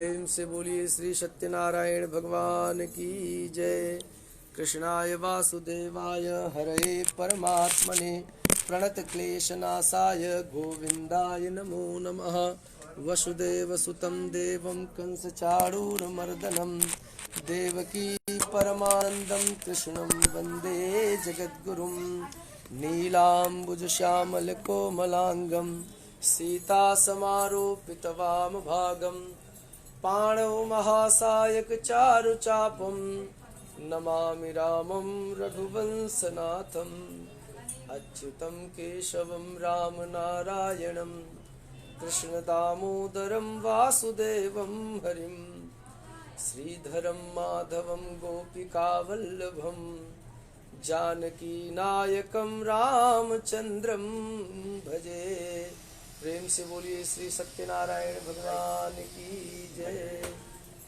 प्रेम से बोलिए श्री सत्यनारायण भगवान की जय। कृष्णाय वासुदेवाय हरे परमात्मने प्रणत क्लेशनाशाय गोविंदाय नमो नमः। वसुदेवसुतं देवं कंसचाणूरमर्दनं देवकी परमानन्दं कृष्णं वन्दे जगद्गुरुं। नीलाम्बुजश्यामलकोमलाङ्गं सीतासमारोपितवामभागं पाणौ महासायकचारुचापं नमामि रामं रघुवंशनाथम्। अच्युतं केशवं रामनारायणं कृष्णदामोदरं वासुदेवं हरिं श्रीधरं माधवं गोपिकावल्लभं जानकीनायकं रामचंद्रं भजे। प्रेम से बोलिए श्री सत्यनारायण भगवान की जय।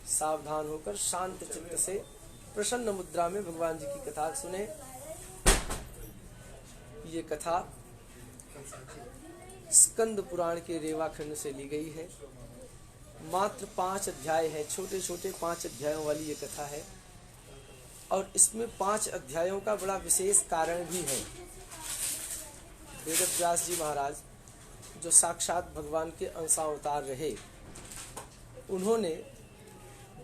सावधान होकर शांत चित्त से प्रसन्न मुद्रा में भगवान जी की कथा सुने। ये कथा स्कंद पुराण के रेवाखंड से ली गई है। मात्र 5 अध्याय है, छोटे छोटे 5 अध्यायों वाली ये कथा है। और इसमें 5 अध्यायों का बड़ा विशेष कारण भी है। वेदव्यास जी महाराज जो साक्षात भगवान के अंशावतार रहे, उन्होंने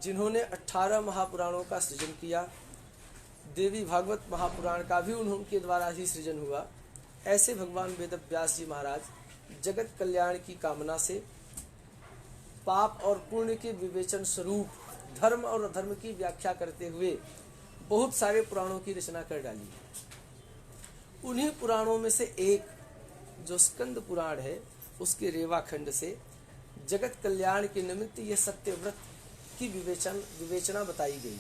जिन्होंने 18 महापुराणों का सृजन किया, देवी भागवत महापुराण का भी उनके द्वारा ही सृजन हुआ, ऐसे भगवान वेदव्यास जी महाराज जगत कल्याण की कामना से पाप और पुण्य के विवेचन स्वरूप धर्म और अधर्म की व्याख्या करते हुए बहुत सारे पुराणों की रचना कर डाली। उन्हीं पुराणों में से एक जो स्कंद पुराण है, उसके रेवाखंड से जगत कल्याण के निमित्त यह सत्यव्रत की विवेचना बताई गई।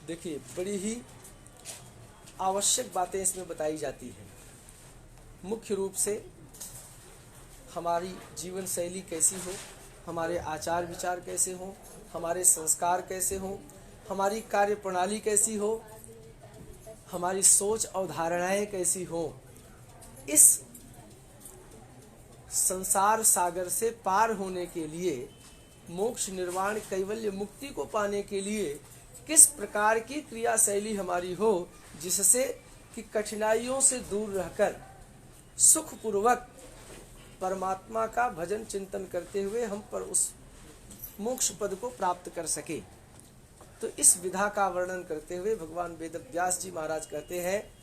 देखिए, बड़ी ही आवश्यक बातें इसमें बताई जाती हैं। मुख्य रूप से हमारी जीवन शैली कैसी हो, हमारे आचार विचार कैसे हो, हमारे संस्कार कैसे हो, हमारी कार्य प्रणाली कैसी हो, हमारी सोच अवधारणाएं कैसी हो। इस संसार सागर से पार होने के लिए, मोक्ष निर्वाण कैवल्य मुक्ति को पाने के लिए किस प्रकार की क्रिया शैली हमारी हो, जिससे कि कठिनाइयों से दूर रहकर सुखपूर्वक परमात्मा का भजन चिंतन करते हुए हम पर उस मोक्ष पद को प्राप्त कर सके। तो इस विधा का वर्णन करते हुए भगवान वेदव्यास जी महाराज कहते हैं,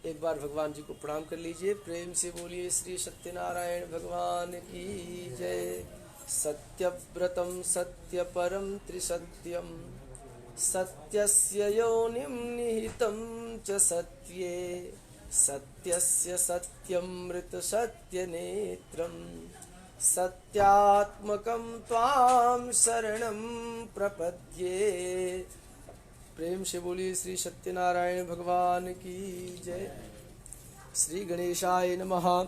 एक बार भगवान जी को प्रणाम कर लीजिए। प्रेम से बोलिए श्री सत्यनारायण भगवान की जय। सत्यव्रतं सत्यपरं त्रिसत्यं सत्यस्य योनिं निहितं च सत्ये सत्यस्य सत्यमृत सत्यनेत्रं सत्यात्मकं त्वां शरणं प्रपद्ये। प्रेम से बोलिए श्री सत्यनारायण भगवान की जय। श्री गणेशाय नमः।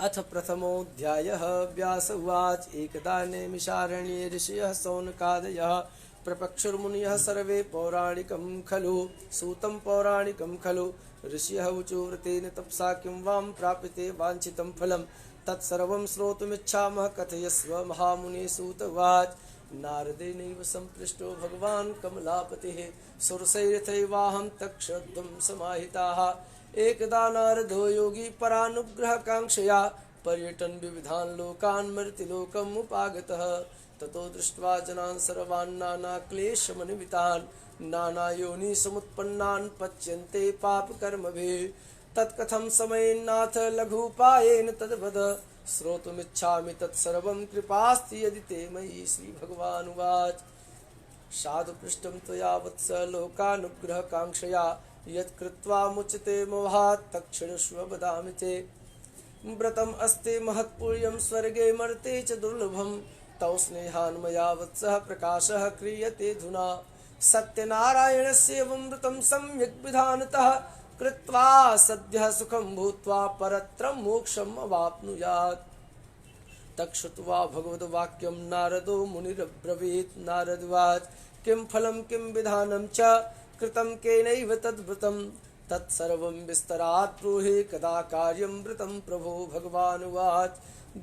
अथ प्रथमोऽध्यायः। व्यास उवाच। एकदा नैमिषारण्ये ऋषयः शौनकादयः प्रपक्षुर्मुनयः सर्वे पौराणिकं खलु। सूतं पौराणिकं खलु। ऋषयः ऊचु व्रतेन तपसा किं वां प्राप्यते वाञ्छितं फलं तत्सर्वं श्रोतुमिच्छामः कथयस्व महामुने। सूत उवाच। नारदेनैव सम्पृष्टो भगवान् कमलापतिः सुरसैरथैवाहं तक्षध्वं समाहिताः। एकदा नारदो योगी परानुग्रहकाङ्क्षया पर्यटन् विविधान् लोकान् मर्त्यलोकम् उपागतः। ततो दृष्ट्वा जनान् सर्वान् नानाक्लेशमन्वितान् नानायोनिसमुत्पन्नान् पच्यन्ते पापकर्मभिः। तत्कथं समयेन्नाथ लघुपायेन तद्वद श्रोतुमिच्छामि तत्सर्वं कृपास्ति यदि ते मयि। श्री भगवान् उवाच। साधु पृष्टं त्वया वत्स लोकानुग्रहकाङ्क्षया यत्कृत्वा मुच्यते मोहात् तत्क्षणस्व वदामि ते। व्रतम् अस्ति महत्पुण्यं स्वर्गे मर्ते च दुर्लभं तौ स्नेहान् मया वत्सः प्रकाशः क्रियते धुना। सत्यनारायणस्य एवं व्रतं सम्यक् विधानतः कृत्वा सद्यः सुखं भूत्वा परत्रं मोक्षम् अवाप्नुयात्। तच्छ्रुत्वा भगवद्वाक्यं नारदो मुनिरब्रवीत्। नारद उवाच। किं फलं किं विधानं च कृतं केनैव तद्व्रतं तत्सर्वं विस्तरात् ब्रूहि कदा कार्यं व्रतं प्रभो। भगवान् उवाच।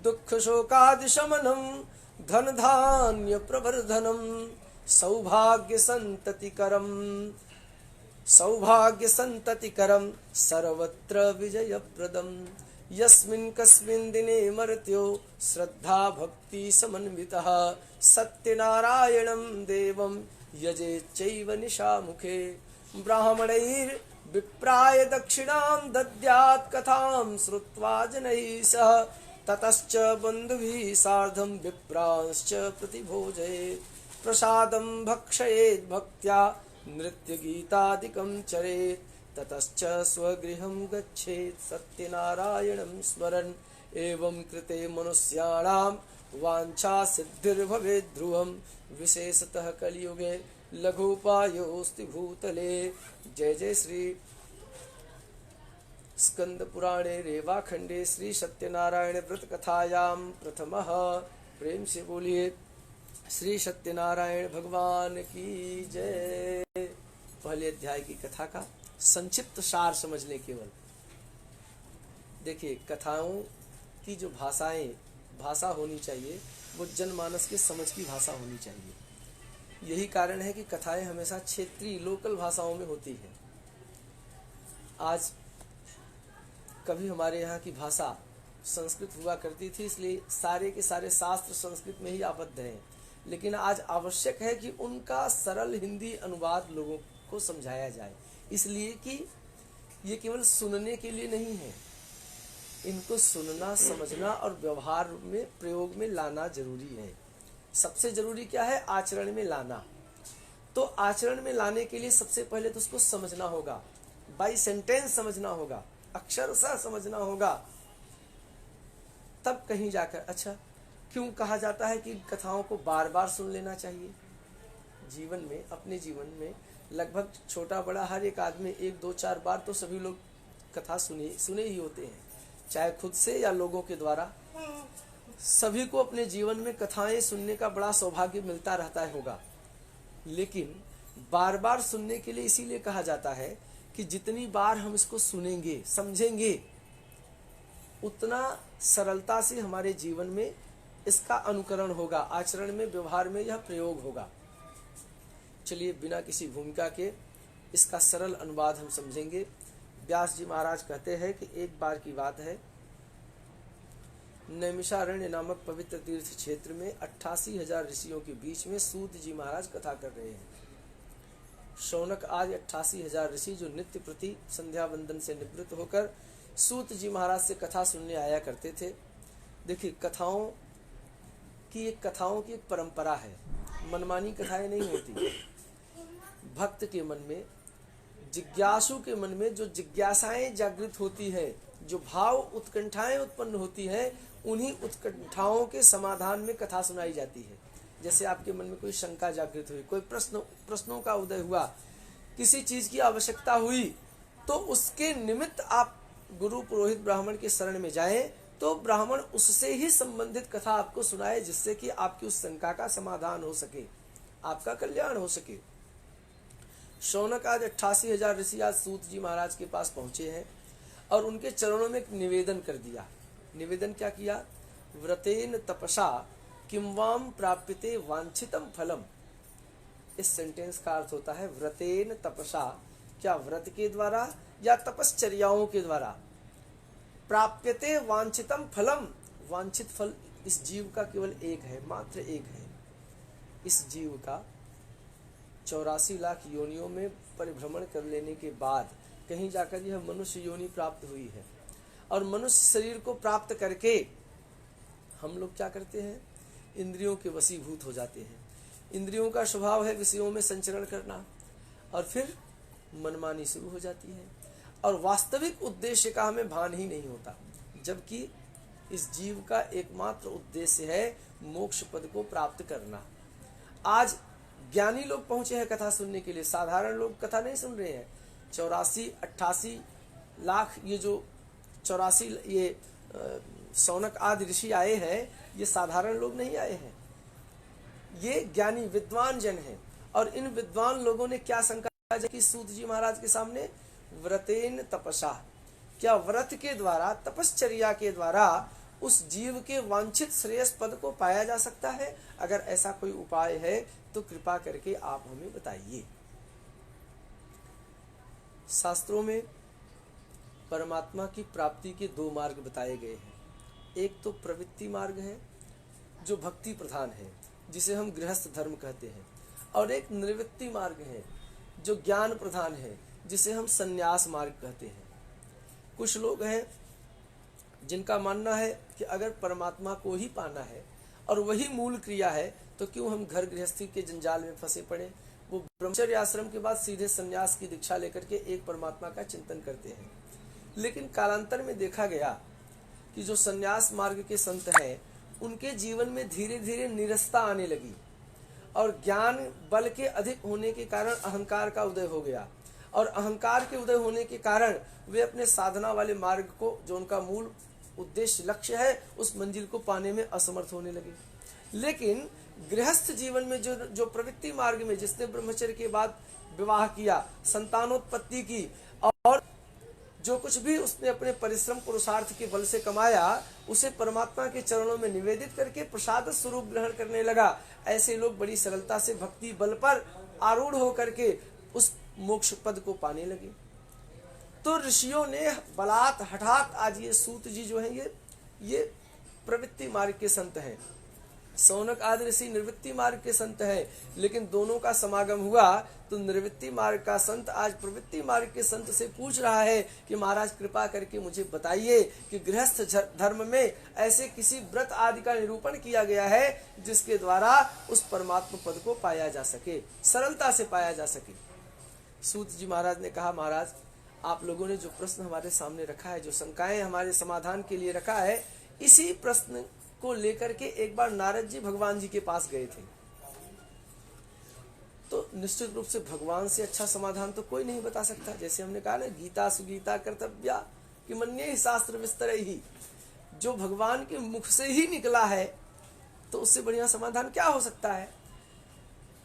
दुःख शोकादिशमनं धन धान्य प्रवर्धनम सौभाग्य संततिकरम सर्वत्र विजयप्रदम यस्मिन् कस्मिन् दिने मर्त्यो श्रद्धा भक्ति समन्वितः सत्यनारायणं देवं यजेच्चैव निशामुखे ब्राह्मणैर्विप्राय दक्षिणां दद्यात् कथां श्रुत्वा जनैः सह ततश्च बन्धुभिः सार्धं विप्रांश्च प्रतिभोजयेत् प्रसादं भक्षयेत् भक्त्या नृत्यगीतादिकं चरेत् ततश्च स्वगृहं गच्छेत् सत्यनारायणं स्मरन् एवं कृते मनुष्याणां वाञ्छा सिद्धिर्भवेत् ध्रुवं विशेषतः कलियुगे लघुपायोऽस्ति भूतले। जय जय श्री स्कंद पुराणे रेवाखंडे श्री सत्यनारायण व्रत कथायां प्रथमः। प्रेम से बोलिए श्री सत्यनारायण भगवान की जय। पहले अध्याय की कथा का संक्षिप्त सार समझने केवल। देखिए, कथाओं की जो भाषा होनी चाहिए वो जनमानस के समझ की भाषा होनी चाहिए। यही कारण है कि कथाएं हमेशा क्षेत्रीय लोकल भाषाओं में होती है। आज कभी हमारे यहाँ की भाषा संस्कृत हुआ करती थी, इसलिए सारे के सारे शास्त्र संस्कृत में ही आबद्ध हैं। लेकिन आज आवश्यक है कि उनका सरल हिंदी अनुवाद लोगों को समझाया जाए, इसलिए कि ये केवल सुनने के लिए नहीं है, इनको सुनना समझना और व्यवहार में प्रयोग में लाना जरूरी है। सबसे जरूरी क्या है? आचरण में लाना। तो आचरण में लाने के लिए सबसे पहले तो उसको समझना होगा, बाई सेंटेंस समझना होगा, अक्षरशः समझना होगा, तब कहीं जाकर। अच्छा, क्यों कहा जाता है कि कथाओं को बार बार सुन लेना चाहिए? जीवन में, अपने जीवन में लगभग छोटा बड़ा हर एक आदमी 1 2 4 बार तो सभी लोग कथा सुने ही होते हैं, चाहे खुद से या लोगों के द्वारा। सभी को अपने जीवन में कथाएं सुनने का बड़ा सौभाग्य मिलता रहता होगा। लेकिन बार बार सुनने के लिए इसीलिए कहा जाता है कि जितनी बार हम इसको सुनेंगे, समझेंगे, उतना सरलता से हमारे जीवन में इसका अनुकरण होगा, आचरण में, व्यवहार में यह प्रयोग होगा। चलिए, बिना किसी भूमिका के इसका सरल अनुवाद हम समझेंगे। व्यास जी महाराज कहते हैं कि एक बार की बात है, नैमिषारण्य नामक पवित्र तीर्थ क्षेत्र में 88,000 ऋषियों के बीच में सूत जी महाराज कथा कर रहे हैं। शौनक आदि 88,000 ऋषि जो नित्य प्रति संध्या वंदन से निवृत्त होकर सूत जी महाराज से कथा सुनने आया करते थे। देखिए, कथाओं की एक परंपरा है, मनमानी कथाएं नहीं होती। भक्त के मन में, जिज्ञासु के मन में जो जिज्ञासाएं जागृत होती है, जो भाव उत्कंठाएं उत्पन्न होती हैं, उन्हीं उत्कंठाओं के समाधान में कथा सुनाई जाती है। जैसे आपके मन में कोई शंका जागृत हुई, कोई प्रश्नों का उदय हुआ, किसी चीज की आवश्यकता हुई, तो उसके निमित्त आप गुरु पुरोहित ब्राह्मण के शरण में जाएं, तो ब्राह्मण उससे ही संबंधित कथा आपको सुनाए, जिससे कि आपकी उस शंका का समाधान हो सके, आपका कल्याण हो सके। शौनक आज 88,000 ऋषि आज सूत जी महाराज के पास पहुंचे हैं और उनके चरणों में एक निवेदन कर दिया। निवेदन क्या किया? व्रतेन तपसा किंवाम प्राप्यते वांछितम फलम। इस सेंटेंस का अर्थ होता है व्रतेन तपसा, क्या व्रत के द्वारा या तपश्चर्याओं के द्वारा, प्राप्यते वांछितम फलम। वांछित फल इस जीव का केवल एक है, मात्र एक है। इस जीव का 84 लाख योनियों में परिभ्रमण कर लेने के बाद कहीं जाकर यह मनुष्य योनि प्राप्त हुई है। और मनुष्य शरीर को प्राप्त करके हम लोग क्या करते हैं? इंद्रियों के वशीभूत हो जाते हैं। इंद्रियों का स्वभाव है विषयों में संचरण करना, और फिर मनमानी शुरू हो जाती है और वास्तविक उद्देश्य का हमें भान ही नहीं होता, जबकि इस जीव का एकमात्र उद्देश्य है मोक्ष पद को प्राप्त करना। आज ज्ञानी लोग पहुंचे हैं कथा सुनने के लिए, साधारण लोग कथा नहीं सुन रहे हैं। 84-88 लाख ये जो 84 ये शौनक आदि ऋषि आए हैं, ये साधारण लोग नहीं आए हैं, ये ज्ञानी विद्वान जन हैं। और इन विद्वान लोगों ने क्या शंका की सूत जी महाराज के सामने? व्रतेन तपसा, क्या व्रत के द्वारा, तपश्चर्या के द्वारा उस जीव के वांछित श्रेयस पद को पाया जा सकता है? अगर ऐसा कोई उपाय है तो कृपा करके आप हमें बताइए। शास्त्रों में परमात्मा की प्राप्ति के दो मार्ग बताए गए हैं। एक तो प्रवृत्ति मार्ग है जो भक्ति प्रधान है, जिसे हम गृहस्थ धर्म कहते हैं, और एक निवृत्ति मार्ग है जो ज्ञान प्रधान है, जिसे हम संन्यास मार्ग कहते हैं। कुछ लोग हैं जिनका मानना है कि अगर परमात्मा को ही पाना है और वही मूल क्रिया है तो क्यों हम घर गृहस्थी के जंजाल में फंसे पड़े। वो ब्रह्मचर्य आश्रम के बाद सीधे संन्यास की दीक्षा लेकर के एक परमात्मा का चिंतन करते हैं। लेकिन कालांतर में देखा गया कि जो संन्यास मार्ग के संत हैं उनके जीवन में धीरे धीरे नीरसता आने लगी और ज्ञान बल के अधिक होने के कारण अहंकार का उदय हो गया, और अहंकार के उदय होने के कारण वे अपने साधना वाले मार्ग को, जो उनका मूल उद्देश्य लक्ष्य है, उस मंजिल को पाने में असमर्थ होने लगे। लेकिन गृहस्थ जीवन में जो प्रवृत्ति मार्ग में जिसने ब्रह्मचर्य के बाद विवाह किया, संतानोत्पत्ति की, और जो कुछ भी उसने अपने परिश्रम पुरुषार्थ के बल से कमाया उसे परमात्मा के चरणों में निवेदित करके प्रसाद स्वरूप ग्रहण करने लगा, ऐसे लोग बड़ी सरलता से भक्ति बल पर आरूढ़ होकर के उस मोक्ष पद को पाने लगे। तो ऋषियों ने बलात् हठात, आज ये सूत जी जो हैं ये प्रवृत्ति मार्ग के संत हैं, सौनक आदि ऋषि निवृत्ति मार्ग के संत हैं, लेकिन दोनों का समागम हुआ तो निवृत्ति मार्ग का संत आज प्रवृत्ति मार्ग के संत से पूछ रहा है कि महाराज कृपा करके मुझे बताइए कि गृहस्थ धर्म में ऐसे किसी व्रत आदि का निरूपण किया गया है जिसके द्वारा उस परमात्मा पद को पाया जा सके, सरलता से पाया जा सके। सूत जी महाराज ने कहा, महाराज आप लोगों ने जो प्रश्न हमारे सामने रखा है, जो शंकाएं हमारे समाधान के लिए रखा है, इसी प्रश्न को लेकर के एक बार नारद जी भगवान जी के पास गए थे। तो निश्चित रूप से भगवान से अच्छा समाधान तो कोई नहीं बता सकता। जैसे हमने कहा ना, गीता सुगीता कर्तव्या कि मन्ये ही शास्त्र विस्तर ही, जो भगवान के मुख से ही निकला है तो उससे बढ़िया समाधान क्या हो सकता है।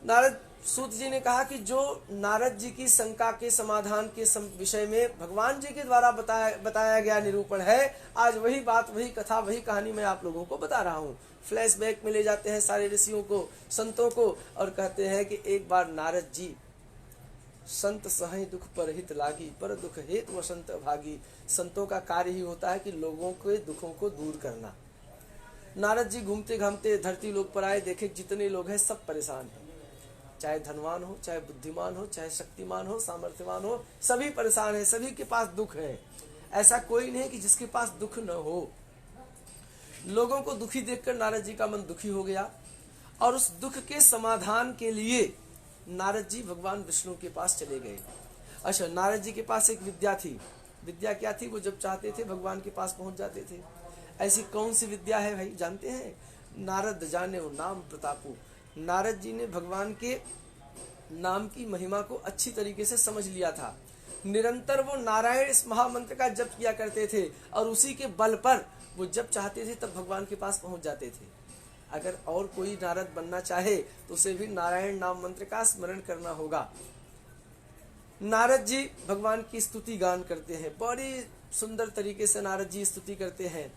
नारद सूत जी ने कहा कि जो नारद जी की शंका के समाधान के विषय में भगवान जी के द्वारा बताया गया निरूपण है, आज वही बात, वही कथा, वही कहानी मैं आप लोगों को बता रहा हूँ। फ्लैशबैक में ले जाते हैं सारे ऋषियों को, संतों को, और कहते हैं कि एक बार नारद जी संत सहै दुख पर हित लागी, पर दुख हेतु वसंत भागी। संतों का कार्य ही होता है कि लोगों के दुखों को दूर करना। नारद जी घूमते घामते धरती लोक पर आए, देखे जितने लोग हैं सब परेशान हैं, चाहे धनवान हो, चाहे बुद्धिमान हो, चाहे शक्तिमान हो, सामर्थ्यवान हो, सभी परेशान है, सभी के पास दुख है। ऐसा कोई नहीं कि जिसके पास दुख न हो। लोगों को दुखी देखकर नारद जी का मन दुखी हो गया और उस दुख के समाधान के लिए नारद जी भगवान विष्णु के पास चले गए। अच्छा, नारद जी के पास एक विद्या थी। विद्या क्या थी? वो जब चाहते थे भगवान के पास पहुंच जाते थे। ऐसी कौन सी विद्या है भाई, जानते हैं? नारद जाने वो नाम प्रतापू। नारद जी ने भगवान के नाम की महिमा को अच्छी तरीके से समझ लिया था। निरंतर वो नारायण इस महामंत्र का जप किया करते थे और उसी के बल पर वो जब चाहते थे तब भगवान के पास पहुंच जाते थे। अगर और कोई नारद बनना चाहे तो उसे भी नारायण नाम मंत्र का स्मरण करना होगा। नारद जी भगवान की स्तुति गान करते हैं, बड़ी सुंदर तरीके से नारद जी स्तुति करते हैं।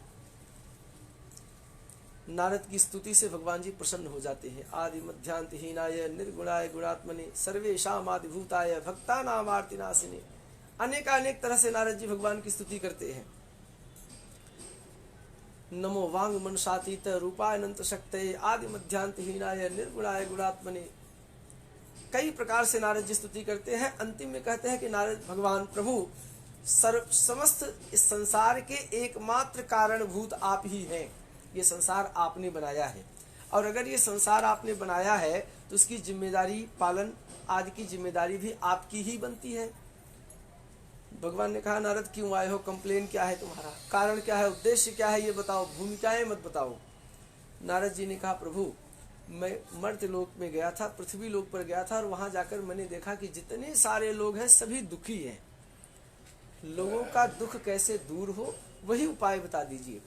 नारद की स्तुति से भगवान जी प्रसन्न हो जाते हैं। आदि मध्यांत हीनाय निर्गुणाय गुणात्मने सर्वेषाम आदिभूताय भक्तानाम आर्तिनाशिने। अनेक तरह से नारद जी भगवान की स्तुति करते हैं। नमो वांग मनसातीत रूपाय अनंत शक्तये आदि मध्यांत हीनाय निर्गुणाय गुणात्मने। कई प्रकार से नारद जी स्तुति करते हैं। अंतिम में कहते हैं कि नारद भगवान प्रभु समस्त इस संसार के एकमात्र कारणभूत आप ही हैं। ये संसार आपने बनाया है और अगर ये संसार आपने बनाया है तो उसकी जिम्मेदारी, पालन आदि की जिम्मेदारी भी आपकी ही बनती है। भगवान ने कहा, नारद क्यों आए हो? कंप्लेन क्या है तुम्हारा? कारण क्या है? उद्देश्य क्या है? ये बताओ, भूमिकाएं मत बताओ। नारद जी ने कहा, प्रभु मैं मर्त्य लोक में गया था, पृथ्वी लोक पर गया था और वहां जाकर मैंने देखा कि जितने सारे लोग हैं सभी दुखी हैं। लोगों का दुख कैसे दूर हो वही उपाय बता दीजिए।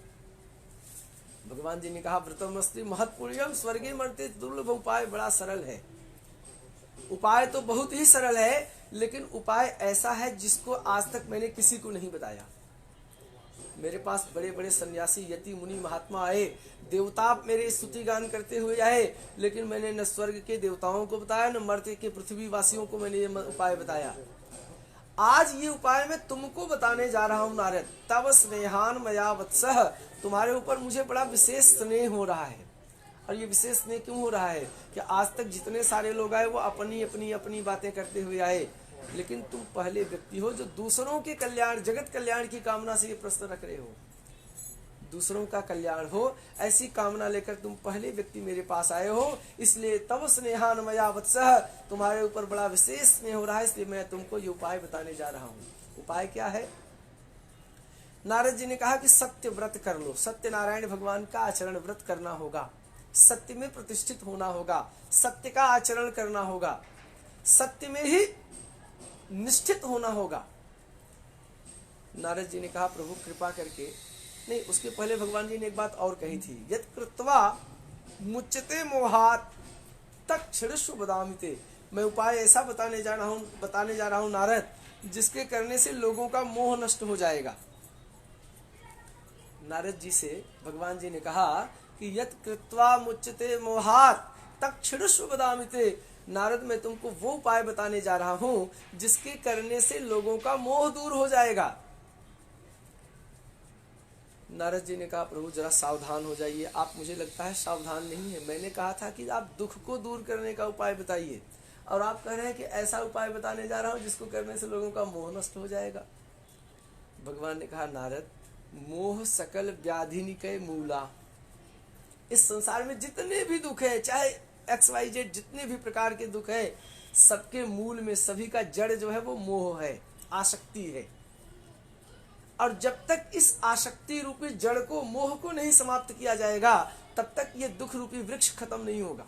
भगवान जी ने कहा, व्रतमस्ति महत्पुण्यम स्वर्गे मर्त्य दुर्लभ। उपाय बड़ा सरल है। उपाय तो बहुत ही सरल है, लेकिन उपाय ऐसा है जिसको आज तक मैंने किसी को नहीं बताया। मेरे पास बड़े बड़े सन्यासी यति मुनि महात्मा आए, देवता मेरे स्तुति गान करते हुए आए, लेकिन मैंने न स्वर्ग के देवताओं को बताया न मर्त्य के पृथ्वी वासियों को मैंने ये उपाय बताया। आज ये उपाय मैं तुमको बताने जा रहा हूँ नारद। तब स्नेहान मया वत्सः, तुम्हारे ऊपर मुझे बड़ा विशेष स्नेह हो रहा है। और ये विशेष स्नेह क्यों हो रहा है कि आज तक जितने सारे लोग आए वो अपनी अपनी अपनी बातें करते हुए आए, लेकिन तुम पहले व्यक्ति हो जो दूसरों के कल्याण, जगत कल्याण की कामना से ये प्रश्न रख रहे हो। दूसरों का कल्याण हो ऐसी कामना लेकर तुम पहले व्यक्ति मेरे पास आए हो, इसलिए तब स्नेहान मया वत्सः, तुम्हारे ऊपर बड़ा विशेष स्नेह हो रहा है, इसलिए मैं तुमको ये उपाय बताने जा रहा हूँ। उपाय क्या है? नारद जी ने कहा कि सत्य व्रत कर लो। सत्यनारायण भगवान का आचरण व्रत करना होगा, सत्य में प्रतिष्ठित होना होगा, सत्य का आचरण करना होगा, सत्य में ही निष्ठित होना होगा। नारद जी ने कहा प्रभु कृपा करके, नहीं उसके पहले भगवान जी ने एक बात और कही थी, यत् कृत्वा मुच्यते मोहात् तत्क्षणस्व वदामि। मैं उपाय ऐसा बताने जा रहा हूँ नारद, जिसके करने से लोगों का मोह नष्ट हो जाएगा। नारद जी से भगवान जी ने कहा कि यत् कृत्वा मुच्यते मोहात् तत्क्षणस्व वदामि। नारद मैं तुमको वो उपाय बताने जा रहा हूँ जिसके करने से लोगों का मोह दूर हो जाएगा। नारद जी ने कहा प्रभु जरा सावधान हो जाइए, आप मुझे लगता है सावधान नहीं है। मैंने कहा था कि आप दुख को दूर करने का उपाय बताइए, और आप कह रहे हैं कि ऐसा उपाय बताने जा रहा हूं जिसको करने से लोगों का मोह नष्ट हो जाएगा। भगवान ने कहा नारद, मोह सकल व्याधिनिकय मूला। इस संसार में जितने भी दुख है, चाहे XYZ जितने भी प्रकार के दुख है, सबके मूल में, सभी का जड़ जो है वो मोह है, आसक्ति है। और जब तक इस आसक्ति रूपी जड़ को, मोह को नहीं समाप्त किया जाएगा, तब तक ये दुख रूपी वृक्ष खत्म नहीं होगा।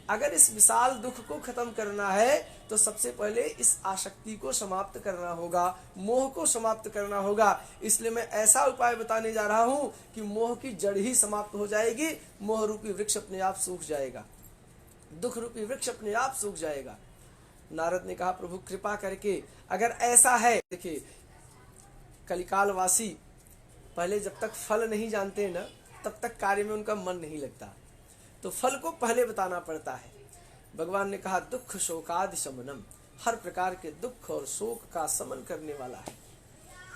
अगर इस विशाल दुख को खत्म करना है तो सबसे पहले इस आसक्ति को समाप्त करना होगा, मोह को समाप्त करना होगा। इसलिए मैं ऐसा उपाय बताने जा रहा हूं कि मोह की जड़ ही समाप्त हो जाएगी, मोह रूपी वृक्ष अपने आप सूख जाएगा, दुख रूपी वृक्ष अपने आप सूख जाएगा। नारद ने कहा प्रभु कृपा करके अगर ऐसा है, देखिए कलिकालवासी पहले जब तक फल नहीं जानते ना, तब तक कार्य में उनका मन नहीं लगता, तो फल को पहले बताना पड़ता है। भगवान ने कहा दुख शोकादि शमनम, हर प्रकार के दुख और शोक का शमन करने वाला है।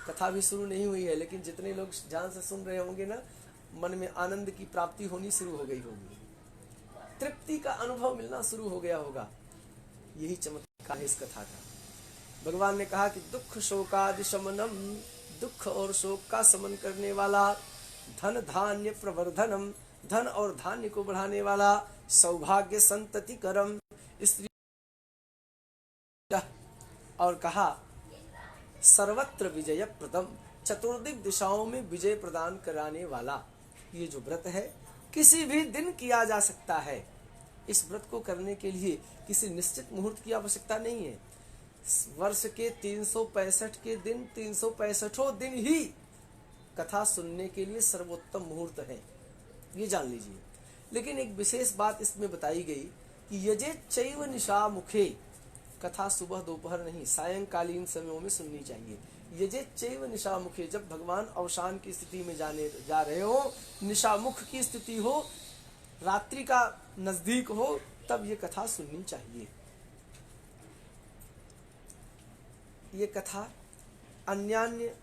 कथा भी शुरू नहीं हुई है, लेकिन जितने लोग ध्यान से सुन रहे होंगे ना, मन में आनंद की प्राप्ति होनी शुरू हो गई होगी, तृप्ति का अनुभव मिलना शुरू हो गया होगा। यही चमत्कार है इस कथा का। भगवान ने कहा कि दुख शोकादि शमनम, दुख और शोक का शमन करने वाला, धन धान्य प्रवर्धनम, धन और धान्य को बढ़ाने वाला, सौभाग्य संतति करम, स्त्री, और कहा सर्वत्र विजय प्रदम, चतुर्दिक दिशाओं में विजय प्रदान कराने वाला। ये जो व्रत है किसी भी दिन किया जा सकता है। इस व्रत को करने के लिए किसी निश्चित मुहूर्त की आवश्यकता नहीं है। वर्ष के 365 के दिन 365 दिन ही कथा सुनने के लिए सर्वोत्तम मुहूर्त है, ये जान लीजिए। लेकिन एक विशेष बात इसमें बताई गई कि यजे चैव निशा मुखे, कथा सुबह दोपहर नहीं, सायंकालीन समयों में सुननी चाहिए। यजे चैव निशा मुखे, जब भगवान अवसान की स्थिति में जा रहे हो, निशामुख की स्थिति हो, रात्रि का नजदीक हो, तब ये कथा सुननी चाहिए। ये कथा अन्यान्य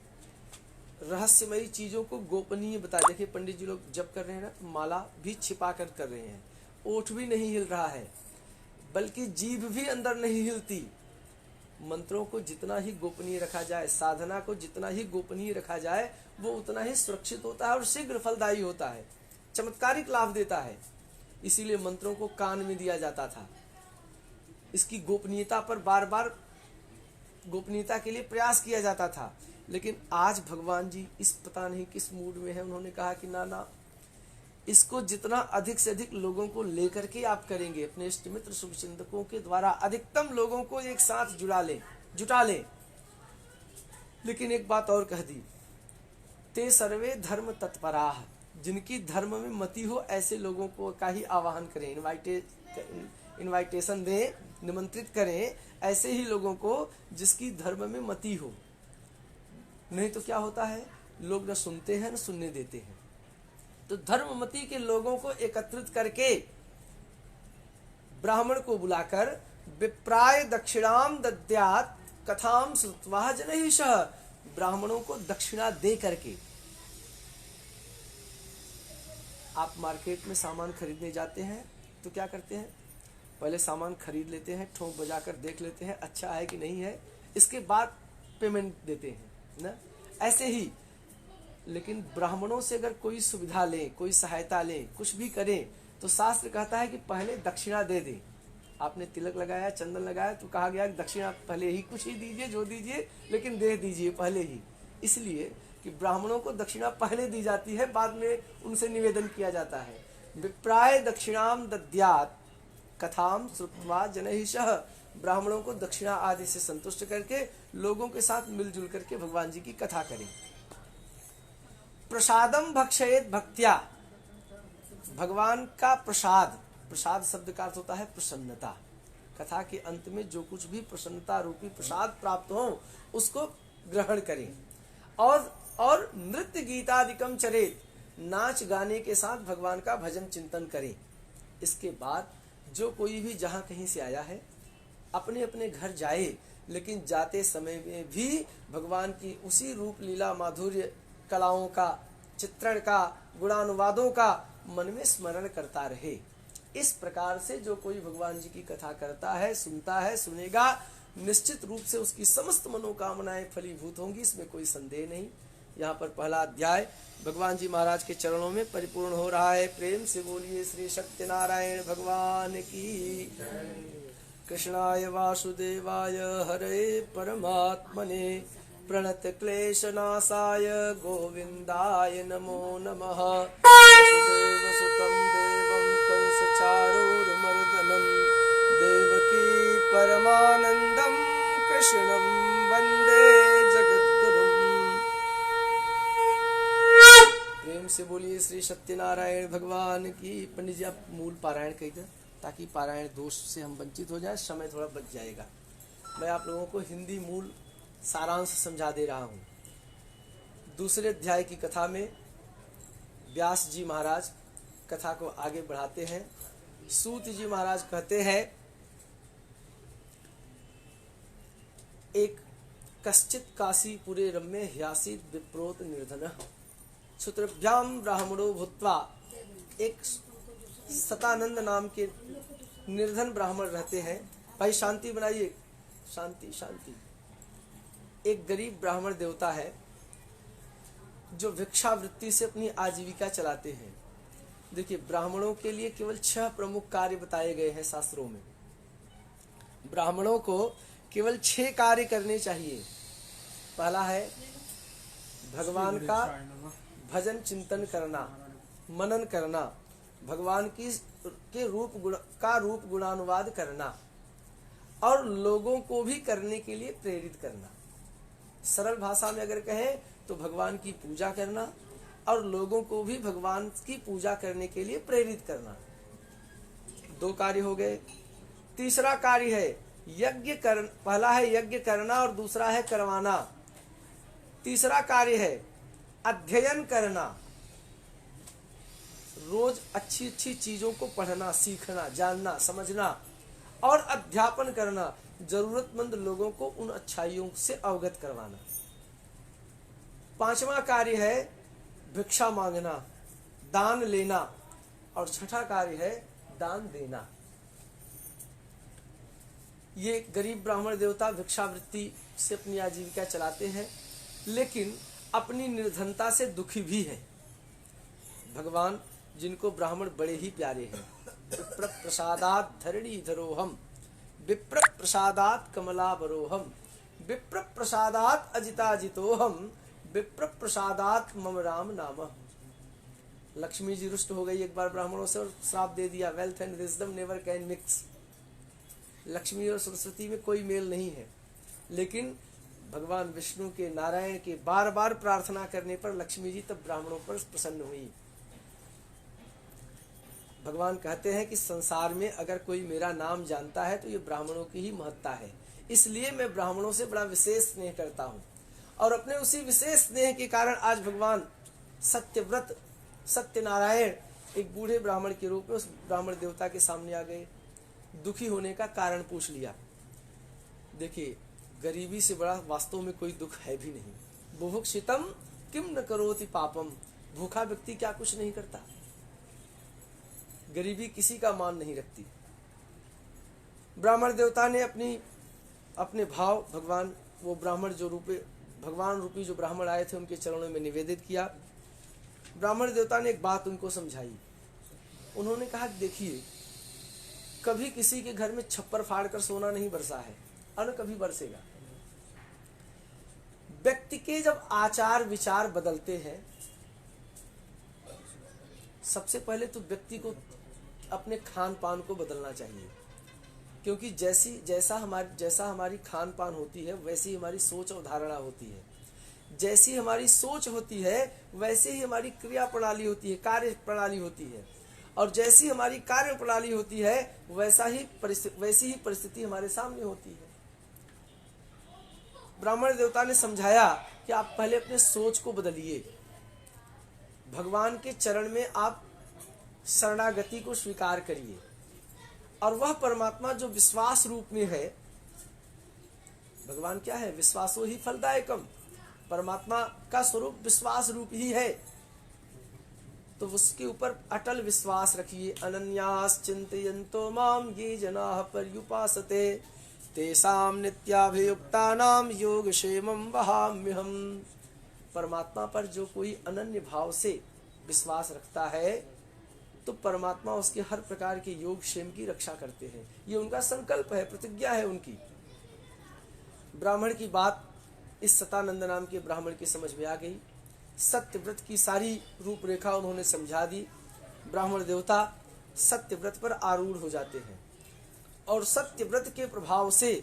रहस्यमयी चीजों को गोपनीय बता। देखिए पंडित जी लोग जब कर रहे हैं ना, तो माला भी छिपा कर रहे हैं, ओठ भी नहीं हिल रहा है, बल्कि जीभ भी अंदर नहीं हिलती। मंत्रों को जितना ही गोपनीय रखा जाए, साधना को जितना ही गोपनीय रखा जाए, वो उतना ही सुरक्षित होता है और शीघ्र फलदायी होता है, चमत्कारिक लाभ देता है। इसीलिए मंत्रों को कान में दिया जाता था। इसकी गोपनीयता पर बार बार गोपनीयता के लिए प्रयास किया जाता था। लेकिन आज भगवान जी इस पता नहीं किस मूड में है, उन्होंने कहा कि ना ना, इसको जितना अधिक से अधिक लोगों को लेकर के आप करेंगे, अपने इष्ट मित्र शुभचिंतकों के द्वारा अधिकतम लोगों को एक साथ जुटा लें। लेकिन एक बात और कह दी, ते सर्वे धर्म तत्पराः, जिनकी धर्म में मति हो ऐसे लोगों को का ही आवाहन करें, इनवाइटेशन दें, निमंत्रित करें ऐसे ही लोगों को जिसकी धर्म में मति हो। नहीं तो क्या होता है, लोग न सुनते हैं न सुनने देते हैं। तो धर्ममति के लोगों को एकत्रित करके ब्राह्मण को बुलाकर विप्राय दक्षिणाम दद्यात् कथाम श्रुत्वा जनैषः, ब्राह्मणों को दक्षिणा दे करके। आप मार्केट में सामान खरीदने जाते हैं तो क्या करते हैं, पहले सामान खरीद लेते हैं, ठोक बजाकर देख लेते हैं अच्छा है कि नहीं है, इसके बाद पेमेंट देते हैं ना। ऐसे ही लेकिन ब्राह्मणों से अगर कोई सुविधा लें, कोई सहायता लें, कुछ भी करें, तो शास्त्र कहता है कि पहले दक्षिणा दे दें। आपने तिलक लगाया, चंदन लगाया, तो कहा गया कि दक्षिणा पहले ही कुछ ही दीजिए, जो दीजिए लेकिन दे दीजिए पहले ही। इसलिए कि ब्राह्मणों को दक्षिणा पहले दी जाती है, बाद में उनसे निवेदन किया जाता है। विप्राय दक्षिणाम दद्यात् कथाम श्रुत्वा जनैषः, ब्राह्मणों को दक्षिणा आदि से संतुष्ट करके लोगों के साथ मिलजुल करके भगवान जी की कथा करें। प्रसादम भक्षयेत भक्त्या, भगवान का प्रसाद, प्रसाद शब्द का अर्थ होता है प्रसन्नता। कथा के अंत में जो कुछ भी प्रसन्नता रूपी प्रसाद प्राप्त हो उसको ग्रहण करें। और नृत्य गीतादिकम चरेत, नाच गाने के साथ भगवान का भजन चिंतन करें। इसके बाद जो कोई भी जहाँ कहीं से आया है अपने अपने घर जाए, लेकिन जाते समय में भी भगवान की उसी रूप लीला माधुर्य कलाओं का, चित्रण का, गुणानुवादों का मन में स्मरण करता रहे। इस प्रकार से जो कोई भगवान जी की कथा करता है, सुनता है, सुनेगा, निश्चित रूप से उसकी समस्त मनोकामनाएं फलीभूत होंगी, इसमें कोई संदेह नहीं। यहाँ पर पहला अध्याय भगवान जी महाराज के चरणों में परिपूर्ण हो रहा है। प्रेम से बोलिए श्री सत्यनारायण भगवान की। कृष्णाय वासुदेवाय हरे परमात्मने प्रणत क्लेशनाशाय गोविंदाय नमो नमः। वसुदेव सुतं देवं कंसचारूरमर्दनं देवकी परमानंदं कृष्णं वंदे जगद्गुरुम्। प्रेम से बोलिए श्री सत्यनारायण भगवान की। पंडित जी आप मूल पारायण कही दे, ताकि पारायण दोष से हम वंचित हो जाए, समय थोड़ा बच जाएगा। मैं आप लोगों को हिंदी मूल सारांश समझा दे रहा हूँ। दूसरे अध्याय की कथा में व्यास जी महाराज कथा को आगे बढ़ाते हैं। सूत जी महाराज कहते हैं, एक कश्चित काशी पुरे रम्य ह्यासीत विप्रोत निर्धन क्षुत्रभ्याम ब्राह्मणो भूत्वा, एक सतानंद नाम के निर्धन ब्राह्मण रहते हैं। भाई शांति बनाइए, शांति शांति। एक गरीब ब्राह्मण देवता है जो भिक्षावृत्ति से अपनी आजीविका चलाते हैं। देखिए, ब्राह्मणों के लिए केवल 6 प्रमुख कार्य बताए गए हैं शास्त्रों में। ब्राह्मणों को केवल 6 कार्य करने चाहिए। पहला है भगवान का भजन चिंतन करना, मनन करना, भगवान के रूप गुणानुवाद करना, और लोगों को भी करने के लिए प्रेरित करना। सरल भाषा में अगर कहें तो भगवान की पूजा करना और लोगों को भी भगवान की पूजा करने के लिए प्रेरित करना। 2 कार्य हो गए। तीसरा कार्य है यज्ञ करना। पहला है यज्ञ करना और दूसरा है करवाना। तीसरा कार्य है अध्ययन करना, रोज अच्छी अच्छी चीजों को पढ़ना, सीखना, जानना, समझना, और अध्यापन करना, जरूरतमंद लोगों को उन अच्छाइयों से अवगत करवाना। 5वां कार्य है भिक्षा मांगना, दान लेना, और 6ठा कार्य है दान देना। ये गरीब ब्राह्मण देवता भिक्षावृत्ति से अपनी आजीविका चलाते हैं, लेकिन अपनी निर्धनता से दुखी भी है। भगवान जिनको ब्राह्मण बड़े ही प्यारे हैं। विप्र प्रसादात धरणीधरोहम, विप्र प्रसादात कमलाबरोहम, विप्र प्रसादात अजिताजितोहम, विप्र प्रसादात मम राम नाम। लक्ष्मी जी रुष्ट हो गई एक बार ब्राह्मणों से और श्राप दे दिया, wealth and wisdom never can mix. Lakshmi और सरस्वती में कोई मेल नहीं है। लेकिन भगवान विष्णु के, नारायण के बार बार प्रार्थना करने पर लक्ष्मी जी तब ब्राह्मणों पर प्रसन्न हुई। भगवान कहते हैं कि संसार में अगर कोई मेरा नाम जानता है तो ये ब्राह्मणों की ही महत्ता है, इसलिए मैं ब्राह्मणों से बड़ा विशेष स्नेह करता हूँ। और अपने उसी विशेष स्नेह के कारण आज भगवान सत्यव्रत सत्यनारायण एक बूढ़े ब्राह्मण के रूप में उस ब्राह्मण देवता के सामने आ गए। दुखी होने का कारण पूछ लिया। देखिए, गरीबी से बड़ा वास्तव में कोई दुख है भी नहीं। बुभुक्षितम किम न करोति पापम, भूखा व्यक्ति क्या कुछ नहीं करता। गरीबी किसी का मान नहीं रखती। ब्राह्मण देवता ने अपने भाव भगवान, वो ब्राह्मण जो रूपे भगवान रूपी जो ब्राह्मण आए थे उनके चरणों में निवेदित किया। ब्राह्मण देवता ने एक बात उनको समझाई। उन्होंने कहा, देखिए, कभी किसी के घर में छप्पर फाड़ कर सोना नहीं बरसा है, और न कभी बरसेगा। व्यक्ति के जब आचार विचार बदलते हैं, सबसे पहले तो व्यक्ति को अपने खान पान को बदलना चाहिए, क्योंकि जैसा हमारी खान पान होती है वैसी हमारी सोच और धारणा होती है। जैसी हमारी सोच होती है वैसे ही हमारी क्रिया प्रणाली होती है, कार्य प्रणाली होती है, और जैसी हमारी कार्य प्रणाली होती है वैसी ही परिस्थिति हमारे सामने होती है। ब्राह्मण देवता ने समझाया कि आप पहले अपने सोच को बदलिए। भगवान के चरण में आप शरणागति को स्वीकार करिए, और वह परमात्मा जो विश्वास रूप में है, भगवान क्या है? विश्वासो ही फलदायकम। परमात्मा का स्वरूप विश्वास रूप ही है, तो उसके ऊपर अटल विश्वास रखिए। अनन्यास चिंतयन्तो माम ये जनाः पर्युपासते तेषां नित्याभियुक्तानां योगक्षेमं वहाम्यहम्। परमात्मा पर जो कोई अनन्य भाव से विश्वास रखता है तो परमात्मा उसके हर प्रकार के योग क्षेम की रक्षा करते हैं। ये उनका संकल्प है, प्रतिज्ञा है उनकी। ब्राह्मण की बात इस सतानंद नाम के ब्राह्मण की समझ में आ गई। सत्यव्रत की सारी रूपरेखा उन्होंने समझा दी। ब्राह्मण देवता सत्यव्रत पर आरूढ़ हो जाते हैं, और सत्यव्रत के प्रभाव से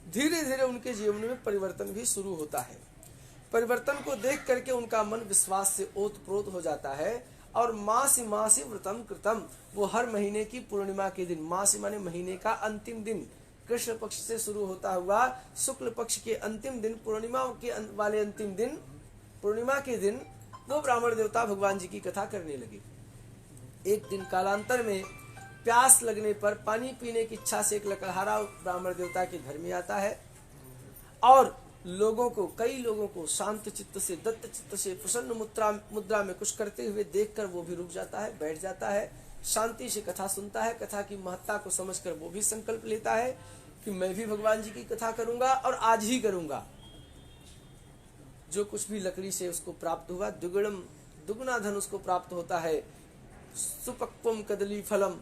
धीरे धीरे उनके जीवन में परिवर्तन भी शुरू होता है। परिवर्तन को देख करके उनका मन विश्वास से ओतप्रोत हो जाता है, और मासी मासी व्रतम कृतम, वो हर महीने की पूर्णिमा के दिन, मासी माने महीने का अंतिम दिन, कृष्ण पक्ष से शुरू होता हुआ शुक्ल पक्ष के अंतिम दिन, पूर्णिमा के वाले अंतिम दिन, पूर्णिमा के दिन वो ब्राह्मण देवता भगवान जी की कथा करने लगे। एक दिन कालांतर में प्यास लगने पर पानी पीने की इच्छा से एक लकड़हारा ब्राह्मण देवता के घर में आता है, और कई लोगों को शांत चित्त से, दत्त चित्त से, प्रसन्न मुद्रा में कुछ करते हुए देखकर वो भी रुक जाता है, बैठ जाता है, शांति से कथा सुनता है। कथा की महत्ता को समझकर वो भी संकल्प लेता है कि मैं भी भगवान जी की कथा करूंगा, और आज ही करूंगा। जो कुछ भी लकड़ी से उसको प्राप्त हुआ, दुगुना धन उसको प्राप्त होता है। सुपक्वम कदली फलम,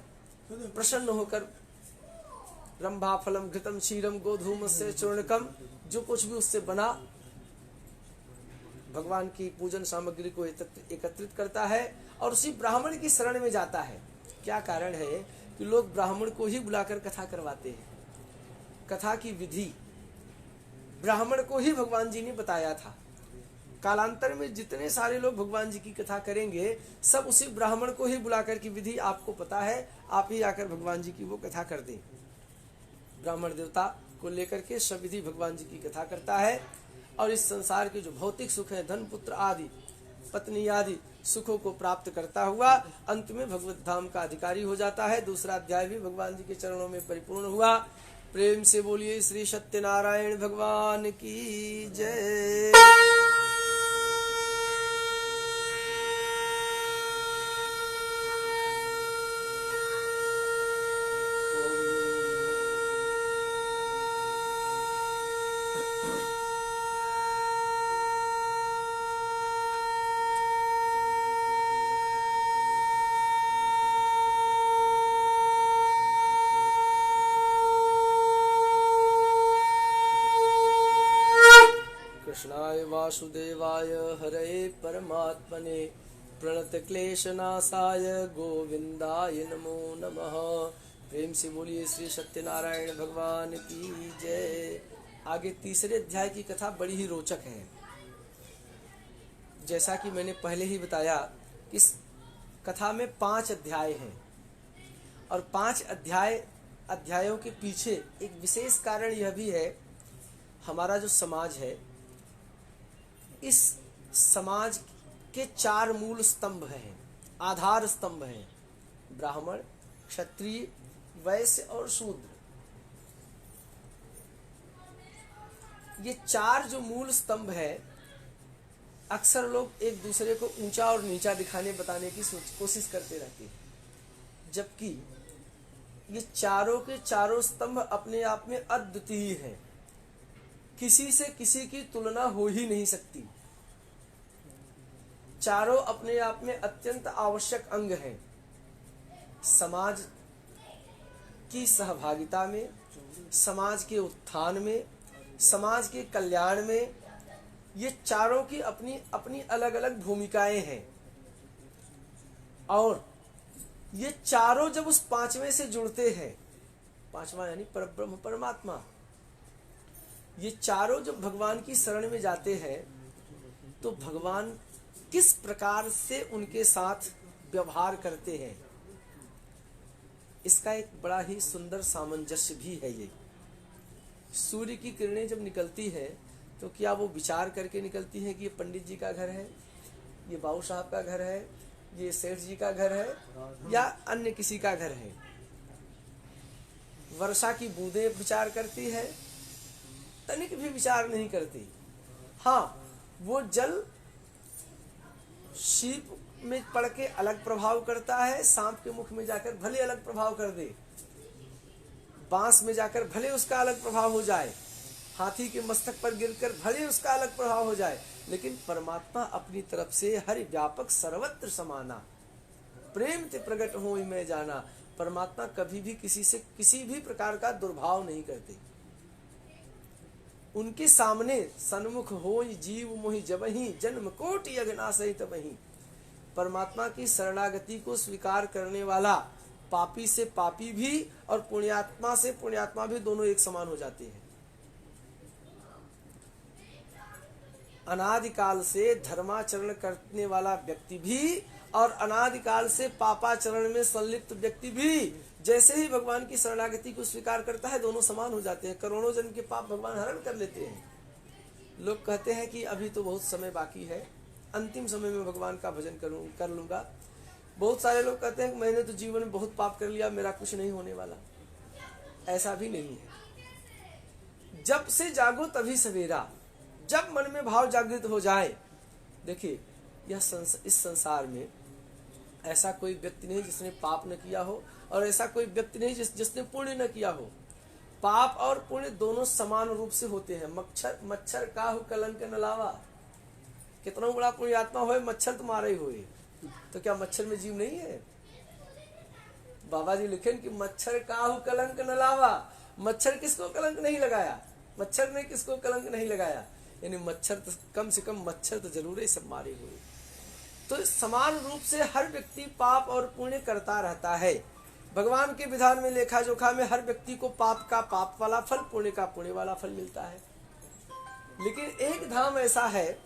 प्रसन्न होकर रंभा फलम घृतम क्षीरम गोधूम से चूर्णकम, जो कुछ भी उससे बना भगवान की पूजन सामग्री को एकत्रित करता है और उसी ब्राह्मण की शरण में जाता है। क्या कारण है कि लोग ब्राह्मण को ही बुलाकर कथा करवाते हैं। कथा की विधि ब्राह्मण को ही भगवान जी ने बताया था। कालांतर में जितने सारे लोग भगवान जी की कथा करेंगे, सब उसी ब्राह्मण को ही बुलाकर की विधि आपको पता है, आप ही आकर भगवान जी की वो कथा कर दें। ब्राह्मण देवता को लेकर के सविधि भगवान जी की कथा करता है, और इस संसार के जो भौतिक सुख है, धन पुत्र आदि, पत्नी आदि सुखों को प्राप्त करता हुआ अंत में भगवत धाम का अधिकारी हो जाता है। दूसरा अध्याय भी भगवान जी के चरणों में परिपूर्ण हुआ। प्रेम से बोलिए श्री सत्यनारायण भगवान की जय। वासुदेवाय हरे परमात्मने प्रणतक्लेशनाशाय गोविंदाय नमो नमः। प्रेम से बोलिए श्री सत्यनारायण भगवान की जय। आगे तीसरे अध्याय की कथा बड़ी ही रोचक है। जैसा कि मैंने पहले ही बताया, इस कथा में 5 अध्याय हैं, और 5 अध्यायों के पीछे एक विशेष कारण यह भी है, हमारा जो समाज है इस समाज के 4 मूल स्तंभ हैं, आधार स्तंभ हैं, ब्राह्मण, क्षत्रिय, वैश्य और शूद्र। ये 4 जो मूल स्तंभ है, अक्सर लोग एक दूसरे को ऊंचा और नीचा दिखाने बताने की कोशिश करते रहते हैं, जबकि ये चारों के चारों स्तंभ अपने आप में अद्वितीय हैं, किसी से किसी की तुलना हो ही नहीं सकती। चारों अपने आप में अत्यंत आवश्यक अंग हैं। समाज की सहभागिता में, समाज के उत्थान में, समाज के कल्याण में ये चारों की अपनी अपनी अलग अलग भूमिकाएं हैं। और ये चारों जब उस 5वें से जुड़ते हैं, 5वां यानी परब्रह्म परमात्मा, ये चारों जब भगवान की शरण में जाते हैं तो भगवान किस प्रकार से उनके साथ व्यवहार करते हैं, इसका एक बड़ा ही सुंदर सामंजस्य भी है। ये सूर्य की किरणें जब निकलती है तो क्या वो विचार करके निकलती है कि ये पंडित जी का घर है, ये बाबू साहब का घर है, ये सेठ जी का घर है, या अन्य किसी का घर है? वर्षा की बूंदें विचार करती है? तनिक भी विचार नहीं करती। हाँ, वो जल शीप में पड़ के अलग प्रभाव करता है, सांप के मुख में जाकर भले अलग प्रभाव कर दे, बांस में जाकर भले उसका अलग प्रभाव हो जाए, हाथी के मस्तक पर गिरकर भले उसका अलग प्रभाव हो जाए, लेकिन परमात्मा अपनी तरफ से हरि व्यापक सर्वत्र समाना, प्रेम ते प्रकट हो मैं जाना। परमात्मा कभी भी किसी से किसी भी प्रकार का दुर्भाव नहीं करते। उनके सामने सन्मुख हो जीव मोहि जबहि, जन्म कोटि अघनासहि तबहि। परमात्मा की शरणागति को स्वीकार करने वाला पापी से पापी भी और पुण्यात्मा से पुण्यात्मा भी दोनों एक समान हो जाते हैं। अनादिकाल से धर्माचरण करने वाला व्यक्ति भी और अनादिकाल से पापाचरण में संलिप्त व्यक्ति भी जैसे ही भगवान की शरणागति को स्वीकार करता है, दोनों समान हो जाते हैं। करोड़ों जन्म के पाप भगवान हरण कर लेते हैं। लोग कहते हैं कि अभी तो बहुत समय बाकी है, अंतिम समय में भगवान का भजन कर लूंगा। बहुत सारे लोग कहते हैं कि मैंने तो जीवन में बहुत पाप कर लिया, मेरा कुछ नहीं होने वाला। ऐसा भी नहीं है। जब से जागो तभी सवेरा, जब मन में भाव जागृत हो जाए। देखिए, इस संसार में ऐसा कोई व्यक्ति नहीं जिसने पाप न किया हो, और ऐसा कोई व्यक्ति नहीं जिसने पुण्य न किया हो। पाप और पुण्य दोनों समान रूप से होते हैं। मच्छर काहू कलंक न लावा। कितना बड़ा पुण्यात्मा होए, मच्छर तुम्हारे हुए, तो क्या मच्छर में जीव नहीं है? बाबा जी लिखे कि मच्छर काहू कलंक न लावा। मच्छर किसको कलंक नहीं लगाया? मच्छर ने किसको कलंक नहीं लगाया? यानी मच्छर तो कम से कम मच्छर तो जरूर ही सब मारे हुए। तो समान रूप से हर व्यक्ति पाप और पुण्य करता रहता है। भगवान के विधान में लेखा जोखा में हर व्यक्ति को पाप का पाप वाला फल, पुण्य का पुण्य वाला फल मिलता है। लेकिन एक धाम ऐसा है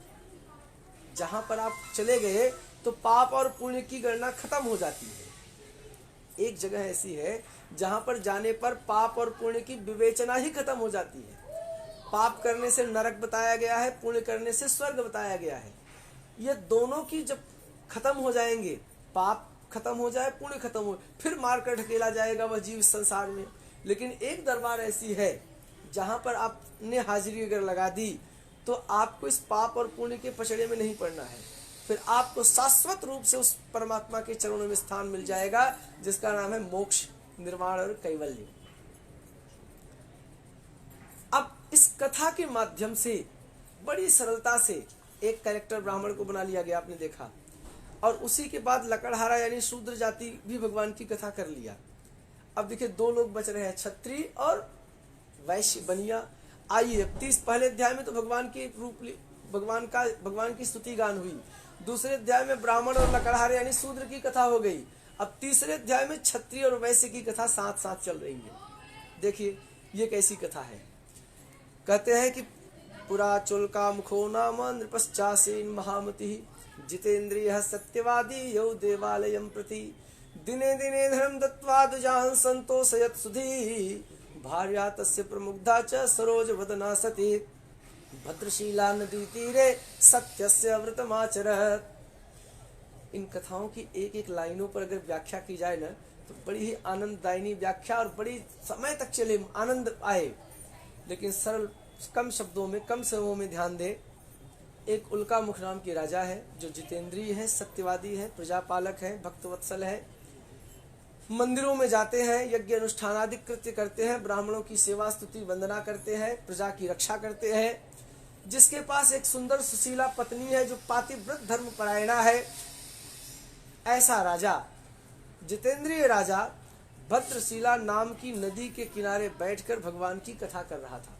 जहां पर आप चले गए तो पाप और पुण्य की गणना खत्म हो जाती है। एक जगह ऐसी है जहां पर जाने पर पाप और पुण्य की विवेचना ही खत्म हो जाती है। पाप करने से नरक बताया गया है, पुण्य करने से स्वर्ग बताया गया है। ये दोनों की जब खत्म हो जाएंगे, पाप खत्म हो जाए, पुण्य खत्म हो, फिर मारकर ढकेला जाएगा वह जीव संसार में। लेकिन एक दरबार ऐसी है जहां पर आपने हाजिरी अगर लगा दी तो आपको इस पाप और पुण्य के पचड़े में नहीं पड़ना है। फिर आपको शाश्वत रूप से उस परमात्मा के चरणों में स्थान मिल जाएगा, जिसका नाम है मोक्ष, निर्वाण और कैवल्य। अब इस कथा के माध्यम से बड़ी सरलता से एक कैरेक्टर ब्राह्मण को बना लिया गया, आपने देखा, और उसी के बाद लकड़हारा यानी शूद्र जाति भी भगवान की कथा कर लिया। अब देखिए, 2 लोग बच रहे हैं, क्षत्रिय और वैश्य बनिया। आइए, 30 पहले अध्याय में तो भगवान की रूप भगवान की स्तुति गान हुई। दूसरे अध्याय में ब्राह्मण और लकड़हारे यानी शूद्र की कथा हो गई। अब तीसरे अध्याय में क्षत्रिय और वैश्य की कथा साथ साथ चल रही है। देखिए ये कैसी कथा है। कहते हैं कि पुरा चुल्का मुखो नाम नृपश्चासीन महामति जितेन्द्रिय सत्यवादी यौ देवालयं प्रति दिने दिने धर्म दत्त्वा दुजान् संतोषयत् सुधी भार्या तस्य प्रमुग्धा च सरोज वदना सती। भद्रशीला नदी तीरे सत्यस्य व्रतमाचरत्। इन कथाओं की एक एक लाइनों पर अगर व्याख्या की जाए ना तो बड़ी ही आनंददायिनी व्याख्या और बड़ी समय तक चले, आनंद आए। लेकिन सरल कम शब्दों में, कम समयों में ध्यान दे। एक उल्का मुख नाम की राजा है जो जितेंद्रिय है, सत्यवादी है, प्रजापालक है, भक्तवत्सल है। मंदिरों में जाते हैं, यज्ञ अनुष्ठानादि कृत्य करते हैं, ब्राह्मणों की सेवा स्तुति वंदना करते हैं, प्रजा की रक्षा करते हैं। जिसके पास एक सुंदर सुशीला पत्नी है जो पातिव्रत धर्म परायणा है, ऐसा राजा, जितेंद्रिय राजा भद्रशीला नाम की नदी के किनारे बैठकर भगवान की कथा कर रहा था।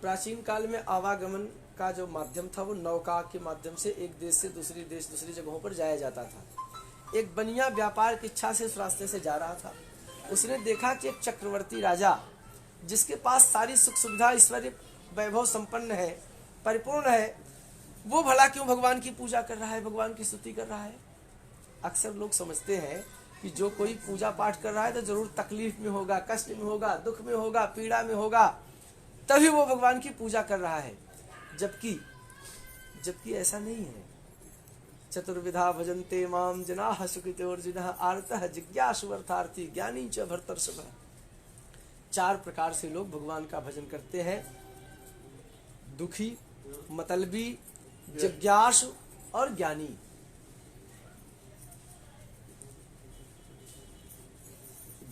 प्राचीन काल में आवागमन का जो माध्यम था वो नौका के माध्यम से एक देश से दूसरी जगहों पर जाया जाता था। एक बनिया व्यापार की इच्छा से उस रास्ते से जा रहा था। उसने देखा कि एक चक्रवर्ती राजा जिसके पास सारी सुख सुविधा ऐश्वर्य वैभव संपन्न है, परिपूर्ण है, वो भला क्यों भगवान की पूजा कर रहा है, भगवान की स्तुति कर रहा है। अक्सर लोग समझते हैं कि जो कोई पूजा पाठ कर रहा है तो जरूर तकलीफ में होगा, कष्ट में होगा, दुख में होगा, पीड़ा में होगा, तभी वो भगवान की पूजा कर रहा है। जबकि ऐसा नहीं है। चतुर्विधा भजन्ते माम जनाः सुकृतोर्जुनः आर्तः जिज्ञासुवर्थार्थी ज्ञानी च भर्तर्षभ। 4 प्रकार से लोग भगवान का भजन करते हैं: दुखी, मतलबी, जिज्ञासु और ज्ञानी।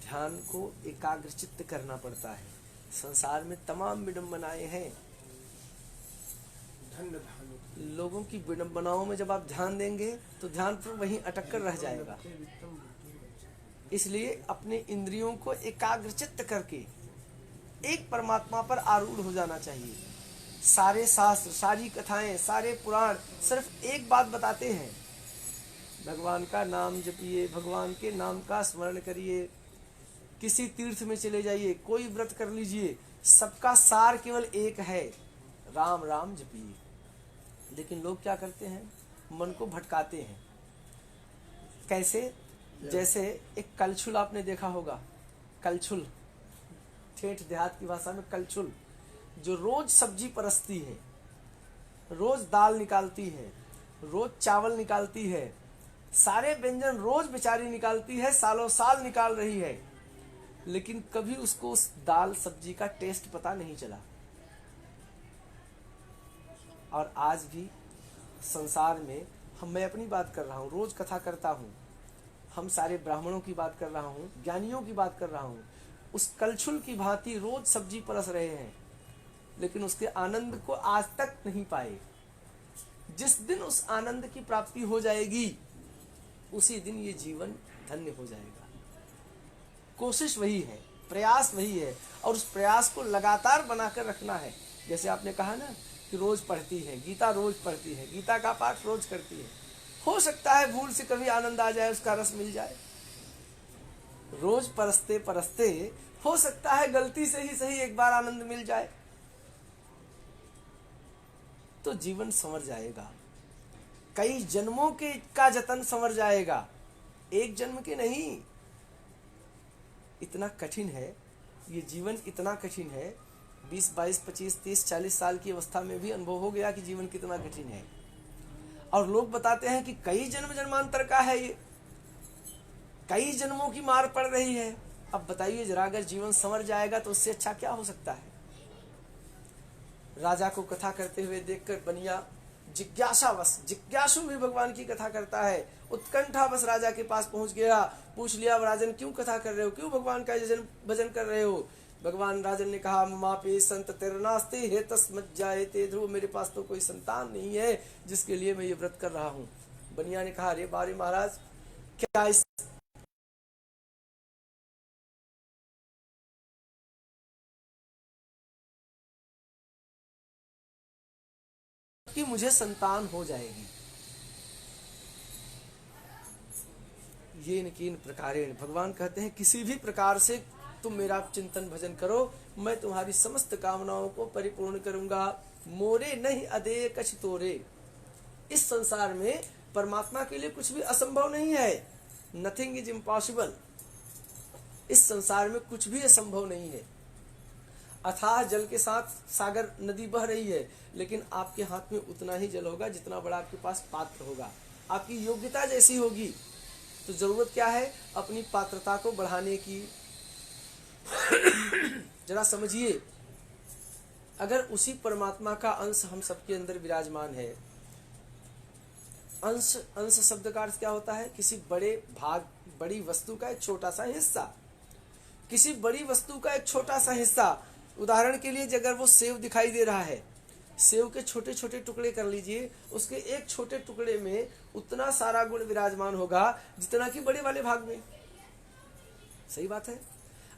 ध्यान को एकाग्रचित्त करना पड़ता है। संसार में तमाम विडंबनाएं हैं। लोगों की विडंबनाओं में जब आप ध्यान देंगे तो ध्यान पर वहीं अटक कर रह जाएगा। इसलिए अपने इंद्रियों को एकाग्रचित्त करके एक परमात्मा पर आरूढ़ हो जाना चाहिए। सारे शास्त्र, सारी कथाएं, सारे पुराण सिर्फ एक बात बताते हैं: भगवान का नाम जपिए, भगवान के नाम का स्मरण करिए, किसी तीर्थ में चले जाइए, कोई व्रत कर लीजिए, सबका सार केवल एक है, राम राम जपिए। लेकिन लोग क्या करते हैं? मन को भटकाते हैं। कैसे? जैसे एक कलछुल आपने देखा होगा, कलछुल, ठेठ देहात की भाषा में कलछुल, जो रोज सब्जी परसती है, रोज दाल निकालती है, रोज चावल निकालती है, सारे व्यंजन रोज बेचारी निकालती है, सालों साल निकाल रही है, लेकिन कभी उसको उस दाल सब्जी का टेस्ट पता नहीं चला। और आज भी संसार में मैं अपनी बात कर रहा हूँ, रोज कथा करता हूँ, हम सारे ब्राह्मणों की बात कर रहा हूँ, ज्ञानियों की बात कर रहा हूँ, उस कलछुल की भांति रोज सब्जी परस रहे हैं, लेकिन उसके आनंद को आज तक नहीं पाए। जिस दिन उस आनंद की प्राप्ति हो जाएगी उसी दिन ये जीवन धन्य हो जाएगा। कोशिश वही है, प्रयास वही है, और उस प्रयास को लगातार बनाकर रखना है। जैसे आपने कहा ना कि रोज पढ़ती है गीता, रोज पढ़ती है गीता का पाठ, रोज करती है, हो सकता है भूल से कभी आनंद आ जाए, उसका रस मिल जाए। रोज परसते परसते हो सकता है गलती से ही सही एक बार आनंद मिल जाए, तो जीवन संवर जाएगा। कई जन्मों के का जतन संवर जाएगा, एक जन्म के नहीं। इतना कठिन है ये जीवन, इतना कठिन है। 20, 22, 25, 30, 40 साल की अवस्था में भी अनुभव हो गया कि जीवन कितना कठिन है। और लोग बताते हैं कि कई जन्म जन्मांतर का है ये, कई जन्मों की मार पड़ रही है। अब बताइए जरा, अगर जीवन संवर जाएगा तो उससे अच्छा क्या हो सकता है? राजा को कथा करते हुए देखकर बनिया जिज्ञासावश, जिज्ञासु भी भगवान की कथा करता है, उत्कंठावश राजा के पास पहुंच गया, पूछ लिया, राजन क्यों कथा कर रहे हो, क्यों भगवान का भजन कर रहे हो? भगवान राजन ने कहा, मापे संत तेरनास्ते हे तस्मज्जायते ध्रुव, मेरे पास तो कोई संतान नहीं है जिसके लिए मैं ये व्रत कर रहा हूँ। बनिया ने कहा, अरे बारे महाराज, क्या इस कि मुझे संतान हो जाएगी? ये न कीन प्रकारेण, भगवान कहते हैं किसी भी प्रकार से तुम मेरा चिंतन भजन करो, मैं तुम्हारी समस्त कामनाओं को परिपूर्ण करूंगा। मोरे नहीं अदेय कछ तोरे। इस संसार में परमात्मा के लिए कुछ भी असंभव नहीं है। Nothing is impossible. इस संसार में कुछ भी असंभव नहीं है। अथाह जल के साथ सागर नदी बह रही है, लेकिन आपके हाथ में उतना ही जल होगा जितना बड़ा आपके पास पात्र होगा, आपकी योग्यता जैसी होगी। तो जरूरत क्या है? अपनी पात्रता को बढ़ाने की। जरा समझिए, अगर उसी परमात्मा का अंश हम सबके अंदर विराजमान है, अंश, अंश शब्द का अर्थ क्या होता है? किसी बड़े भाग, बड़ी वस्तु का एक छोटा सा हिस्सा, किसी बड़ी वस्तु का एक छोटा सा हिस्सा। उदाहरण के लिए अगर वो सेव दिखाई दे रहा है, सेव के छोटे छोटे टुकड़े कर लीजिए, उसके एक छोटे टुकड़े में उतना सारा गुण विराजमान होगा जितना कि बड़े वाले भाग में। सही बात है?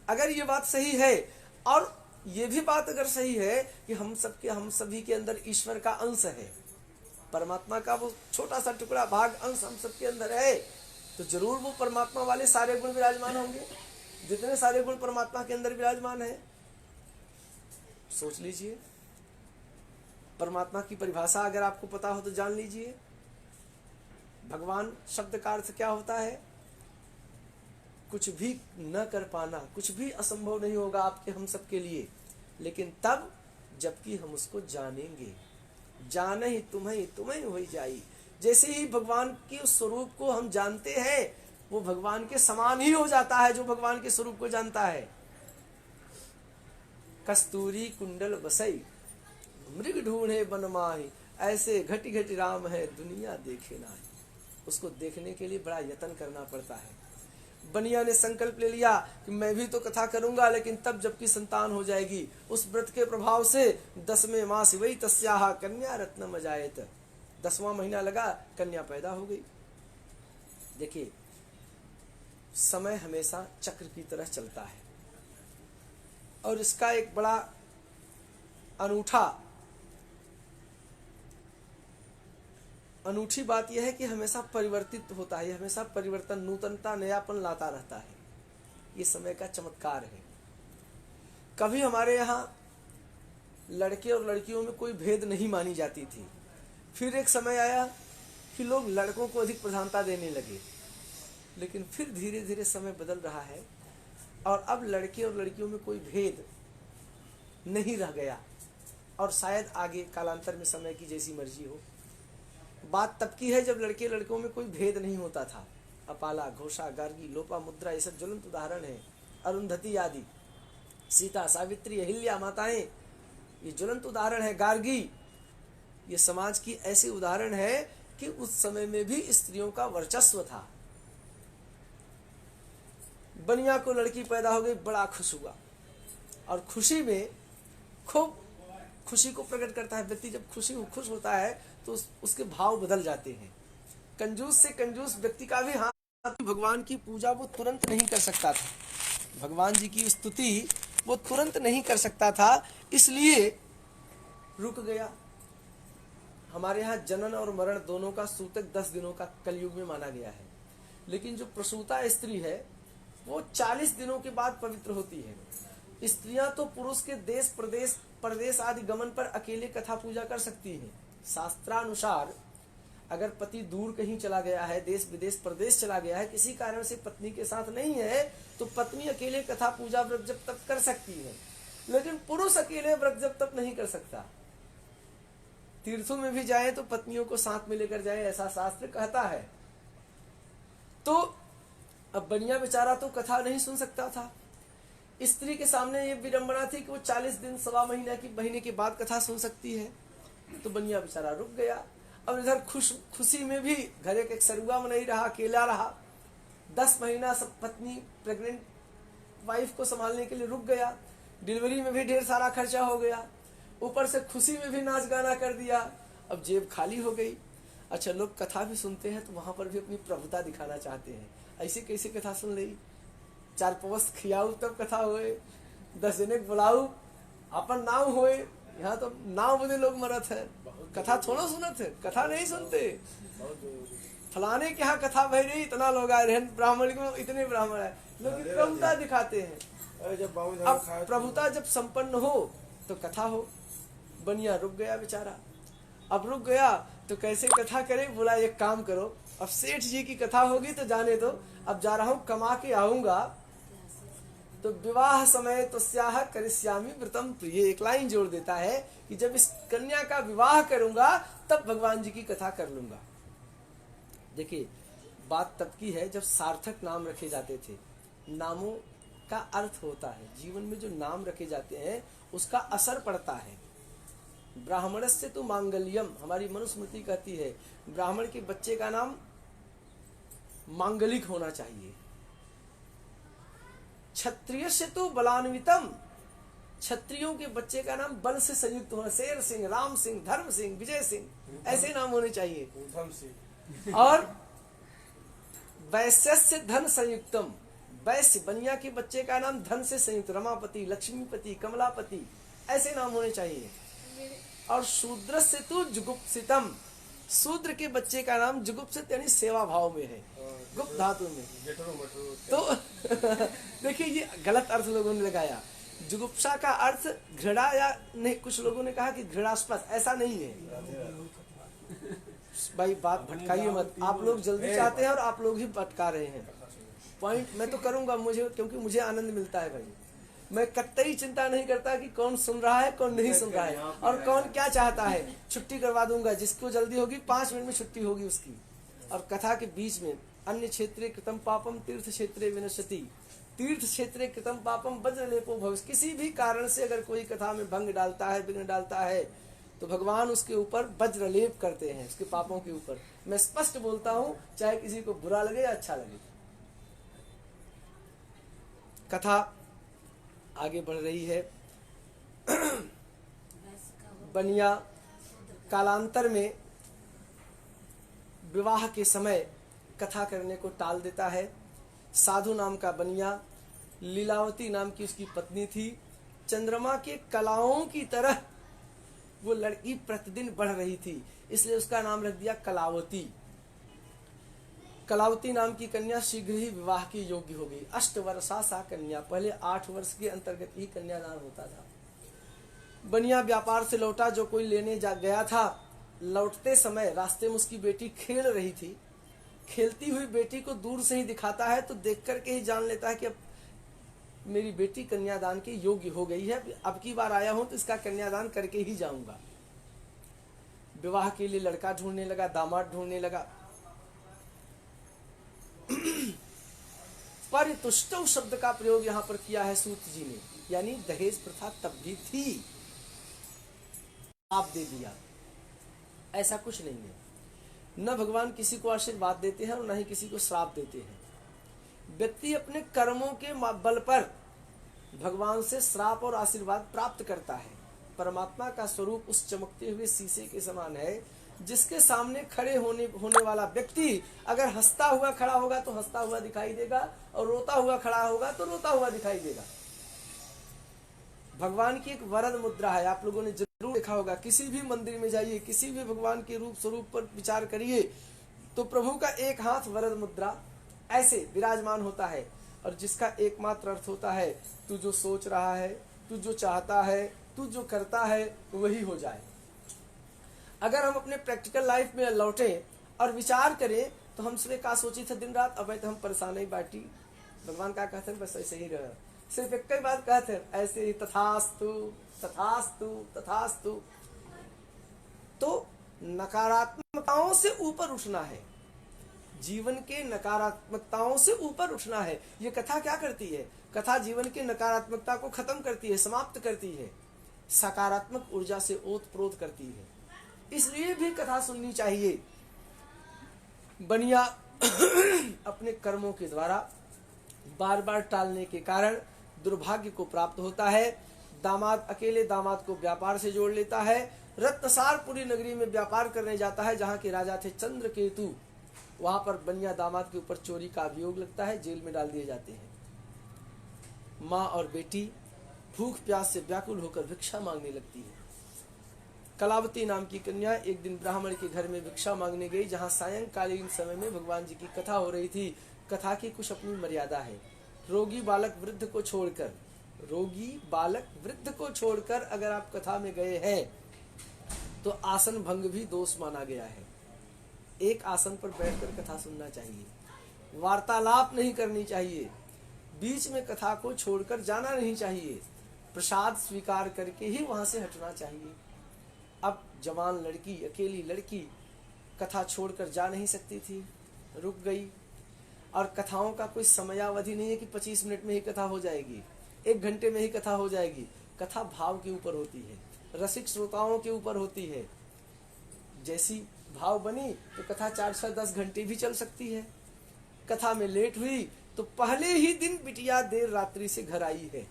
अगर ये बात सही है, और ये भी बात अगर सही है कि हम सभी के अंदर ईश्वर का अंश है, परमात्मा का वो छोटा सा टुकड़ा भाग अंश हम सबके अंदर है, तो जरूर वो परमात्मा वाले सारे गुण विराजमान होंगे, जितने सारे गुण परमात्मा के अंदर विराजमान है। सोच लीजिए, परमात्मा की परिभाषा अगर आपको पता हो तो जान लीजिए। भगवान शब्द का अर्थ क्या होता है? कुछ भी न कर पाना, कुछ भी असंभव नहीं होगा आपके हम सबके लिए, लेकिन तब जबकि हम उसको जानेंगे। जाने ही तुम्हें हो जाई। जैसे ही भगवान के उस स्वरूप को हम जानते हैं, वो भगवान के समान ही हो जाता है जो भगवान के स्वरूप को जानता है। कस्तूरी कुंडल बसई, मृग ढूंढे बन माही, ऐसे घटी घटी राम है दुनिया देखे नाही। उसको देखने के लिए बड़ा यत्न करना पड़ता है। बनिया ने संकल्प ले लिया कि मैं भी तो कथा करूंगा, लेकिन तब जबकि संतान हो जाएगी। उस व्रत के प्रभाव से 10वें मास वही तस्याहा कन्या रत्नम अजायत, 10वां महीना लगा, कन्या पैदा हो गई। देखिए, समय हमेशा चक्र की तरह चलता है, और इसका एक बड़ा अनूठी बात यह है कि हमेशा परिवर्तित होता है, हमेशा परिवर्तन, नूतनता, नयापन लाता रहता है। ये समय का चमत्कार है। कभी हमारे यहाँ लड़के और लड़कियों में कोई भेद नहीं मानी जाती थी, फिर एक समय आया कि लोग लड़कों को अधिक प्रधानता देने लगे, लेकिन फिर धीरे धीरे समय बदल रहा है और अब लड़के और लड़कियों में कोई भेद नहीं रह गया, और शायद आगे कालांतर में समय की जैसी मर्जी हो। बात तब की है जब लड़के लड़कों में कोई भेद नहीं होता था। अपाला, घोषा, गार्गी, लोपा मुद्रा, ये सब ज्वलंत उदाहरण है। अरुंधति आदि, सीता, सावित्री, अहिल्या माताएं, ये ज्वलंत उदाहरण है। गार्गी, ये समाज की ऐसी उदाहरण है कि उस समय में भी स्त्रियों का वर्चस्व था। बनिया को लड़की पैदा हो गई, बड़ा खुश हुआ, और खुशी में खूब खुशी को प्रकट करता है। व्यक्ति जब खुश होता है तो उसके भाव बदल जाते हैं। कंजूस से कंजूस व्यक्ति का भी हाथ, भगवान की पूजा वो तुरंत नहीं कर सकता था, भगवान जी की स्तुति वो तुरंत नहीं कर सकता था, इसलिए रुक गया। हमारे यहाँ जनन और मरण दोनों का सूतक 10 दिनों का कलयुग में माना गया है, लेकिन जो प्रसूता स्त्री है वो 40 दिनों के बाद पवित्र होती है। स्त्रियां तो पुरुष के देश प्रदेश आदि गमन पर अकेले कथा पूजा कर सकती हैं। शास्त्रानुसार अगर पति दूर कहीं चला गया है, देश विदेश प्रदेश चला गया है, किसी कारण से पत्नी के साथ नहीं है, तो पत्नी अकेले कथा पूजा व्रत जप तप कर सकती है, लेकिन पुरुष अकेले व्रत जप तप नहीं कर सकता। तीर्थों में भी जाए तो पत्नियों को साथ में लेकर जाए, ऐसा शास्त्र कहता है। तो अब बनिया बेचारा तो कथा नहीं सुन सकता था। स्त्री के सामने ये विडंबना थी कि वो 40 दिन, सवा महीने के बाद कथा सुन सकती है, तो बनिया बेचारा रुक गया। अब इधर खुशी में भी घर एक सरुआ में नहीं रहा, अकेला रहा। 10 महीना सब पत्नी प्रेग्नेंट वाइफ को संभालने के लिए रुक गया। डिलीवरी में भी ढेर सारा खर्चा हो गया, ऊपर से खुशी में भी नाच गाना कर दिया, अब जेब खाली हो गई। अच्छा, लोग कथा भी सुनते हैं तो वहां पर भी अपनी प्रभुता दिखाना चाहते हैं। ऐसे कैसे कथा सुन ली, 4 पवस्त खियाऊ तब कथा होए, 10 जने बुलाऊ अपन नाव होए। यहाँ तो नाव बदे लोग मरत है, कथा थोड़ा सुनत है, कथा नहीं सुनते। फलाने के यहाँ कथा भई रही, इतना लोग आए रहे, ब्राह्मण को इतने ब्राह्मण है, लोग प्रभुता दिखाते हैं। अब प्रभुता जब संपन्न हो तो कथा हो। बनिया रुक गया बेचारा। अब रुक गया तो कैसे कथा करे, बोला एक काम करो, अब सेठ जी की कथा होगी तो जाने दो, अब जा रहा हूं कमा के आऊंगा, तो विवाह समय तस्याह करिष्यामि व्रतम, तो ये एक लाइन जोड़ देता है कि जब इस कन्या का विवाह करूंगा तब भगवान जी की कथा कर लूंगा। देखिए बात तब की है जब सार्थक नाम रखे जाते थे। नामों का अर्थ होता है, जीवन में जो नाम रखे जाते हैं उसका असर पड़ता है। ब्राह्मणस्य तो मांगल्यम, हमारी मनुस्मृति कहती है ब्राह्मण के बच्चे का नाम मांगलिक होना चाहिए। क्षत्रियस्य तो बलान्वितम, क्षत्रियों के बच्चे का नाम बल से संयुक्त होना, शेर सिंह, राम सिंह, धर्म सिंह, विजय सिंह, ऐसे नाम होने चाहिए। और वैश्यस्य धन संयुक्तम, वैश्य बनिया के बच्चे का नाम धन से संयुक्त, रमापति, लक्ष्मीपति, कमलापति, ऐसे नाम होने चाहिए। और शूद्रस्य तो जुगुप्सितम, शूद्र के बच्चे का नाम जुगुप्सित यानी सेवा भाव में है, गुप्त धातु में। तो देखिए ये गलत अर्थ लोगों ने लगाया। जुगुप्सा का अर्थ घृणा या नहीं, कुछ लोगों ने कहा कि घृणास्पद, ऐसा नहीं है भाई। बात भटकाइए मत, आप लोग जल्दी चाहते हैं और आप लोग ही भटका रहे हैं। पॉइंट मैं तो करूंगा, मुझे क्योंकि मुझे आनंद मिलता है भाई। मैं कतई चिंता नहीं करता कि कौन सुन रहा है कौन नहीं सुन रहा है और कौन क्या चाहता है। छुट्टी करवा दूंगा, जिसको जल्दी होगी 5 मिनट में छुट्टी होगी उसकी। और कथा के बीच में अन्य क्षेत्रे कृतम पापम तीर्थ क्षेत्रे विनश्यति, तीर्थ क्षेत्रे कृतम पापम वज्रलेपो भविष्य। किसी भी कारण से अगर कोई कथा में भंग डालता है, विघ्न डालता है, तो भगवान उसके ऊपर वज्रलेप करते हैं, उसके पापों के ऊपर। मैं स्पष्ट बोलता हूं, चाहे किसी को बुरा लगे या अच्छा लगे। कथा आगे बढ़ रही है। बनिया कालांतर में विवाह के समय कथा करने को टाल देता है। साधु नाम का बनिया, लीलावती नाम की उसकी पत्नी थी। चंद्रमा के कलाओं की तरह वो लड़की प्रतिदिन बढ़ रही थी, इसलिए उसका नाम रख दिया कलावती। कलावती नाम की कन्या शीघ्र ही विवाह की योग्य हो गई। 8 वर्षा सा कन्या, पहले 8 वर्ष के अंतर्गत ही कन्यादान होता था। बनिया व्यापार से लौटा, जो कोई लेने जा गया था, लौटते समय रास्ते में उसकी बेटी खेल रही थी। खेलती हुई बेटी को दूर से ही दिखाता है तो देख करके ही जान लेता है कि अब मेरी बेटी कन्यादान के योग्य हो गई है, अब की बार आया हूं तो इसका कन्यादान करके ही जाऊंगा। विवाह के लिए लड़का ढूंढने लगा, दामाद ढूंढने लगा। परितुष्टौ शब्द का प्रयोग यहां पर किया है सूत जी ने, यानी दहेज प्रथा तब भी थी, आप दे दिया, ऐसा कुछ नहीं है। न भगवान किसी को आशीर्वाद देते हैं और न ही किसी को श्राप देते हैं। व्यक्ति अपने कर्मों के बल पर भगवान से श्राप और आशीर्वाद प्राप्त करता है। परमात्मा का स्वरूप उस चमकते हुए शीशे के समान है, जिसके सामने खड़े होने वाला व्यक्ति अगर हंसता हुआ खड़ा होगा तो हंसता हुआ दिखाई देगा, और रोता हुआ खड़ा होगा तो रोता हुआ दिखाई देगा। भगवान की एक वरद मुद्रा है, आप लोगों ने जरूर देखा होगा। किसी भी मंदिर में जाइए, किसी भी भगवान के रूप स्वरूप पर विचार करिए, तो प्रभु का एक हाथ वरद मुद्रा ऐसे विराजमान होता है, और जिसका एकमात्र अर्थ होता है तू जो सोच रहा है, तू जो चाहता है, तू जो करता है वही हो जाए। अगर हम अपने प्रैक्टिकल लाइफ में लौटे और विचार करें तो हम सुबह का सोची थे दिन रात, अब तो हम परेशान ही बैठी। भगवान क्या कहते हैं, बस ऐसे ही रहे, सिर्फ एक ही बात कहते हैं, ऐसे ही तथास्तु तथास्तु तथास्तु। तो नकारात्मकताओं से ऊपर उठना है, जीवन के नकारात्मकताओं से ऊपर उठना है। ये कथा क्या करती है? कथा जीवन की नकारात्मकता को खत्म करती है, समाप्त करती है, सकारात्मक ऊर्जा से ओतप्रोत करती है। इसलिए भी कथा सुननी चाहिए। बनिया अपने कर्मों के द्वारा बार बार टालने के कारण दुर्भाग्य को प्राप्त होता है। दामाद अकेले दामाद को व्यापार से जोड़ लेता है। रत्नसारपुरी नगरी में व्यापार करने जाता है, जहाँ के राजा थे चंद्रकेतु। वहां पर बनिया दामाद के ऊपर चोरी का अभियोग लगता है, जेल में डाल दिए जाते हैं। माँ और बेटी भूख प्यास से व्याकुल होकर भिक्षा मांगने लगती है। कलावती नाम की कन्या एक दिन ब्राह्मण के घर में भिक्षा मांगने गई, जहाँ सायंकालीन समय में भगवान जी की कथा हो रही थी। कथा की कुछ अपनी मर्यादा है। रोगी बालक वृद्ध को छोड़कर अगर आप कथा में गए हैं तो आसन भंग भी दोष माना गया है। एक आसन पर बैठकर कथा सुनना चाहिए, वार्तालाप नहीं करनी चाहिए। बीच में कथा को छोड़कर जाना नहीं चाहिए, प्रसाद स्वीकार करके ही वहां से हटना चाहिए। अब जवान लड़की, अकेली लड़की कथा छोड़कर जा नहीं सकती थी, रुक गई। और कथाओं का कोई समयावधि नहीं है कि 25 मिनट में ही कथा हो जाएगी, 1 घंटे में ही कथा हो जाएगी। कथा भाव के ऊपर होती है, रसिक श्रोताओं के ऊपर होती है। जैसी भाव बनी तो कथा 4, 6, 10 घंटे भी चल सकती है। कथा में लेट हुई तो पहले ही दिन बिटिया देर रात्रि से घर आई है।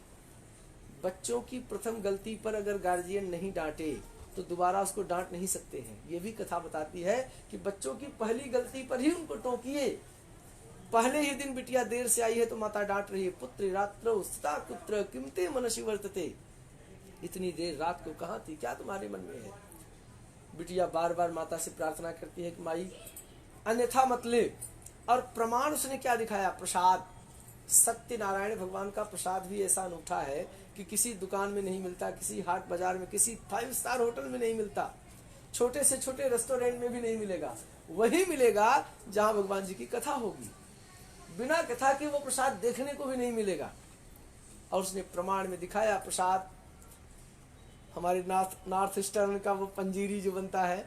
बच्चों की प्रथम गलती पर अगर गार्जियन नहीं डांटे तो दोबारा उसको डांट नहीं सकते हैं। ये भी कथा बताती है कि बच्चों की पहली गलती पर ही उनको टोकिए। पहले ही दिन बिटिया देर से आई है तो माता डांट रही है, पुत्र रात्रो स्थिता कुत्र किमते मनसि वर्तते। इतनी देर रात को कहाँ थी, क्या तुम्हारे मन में है। बिटिया बार बार माता से प्रार्थना करती है कि माई अन्यथा मत ले। और प्रमाण उसने क्या दिखाया, प्रसाद। सत्यनारायण भगवान का प्रसाद भी ऐसा अनूठा है कि किसी दुकान में नहीं मिलता, किसी हाट बाजार में, किसी 5 स्टार होटल में नहीं मिलता, छोटे से छोटे रेस्टोरेंट में भी नहीं मिलेगा। वही मिलेगा जहां भगवान जी की कथा होगी। बिना कथा के वो प्रसाद देखने को भी नहीं मिलेगा। और उसने प्रमाण में दिखाया प्रसाद। हमारे नॉर्थ ईस्टर्न का वो पंजीरी जो बनता है,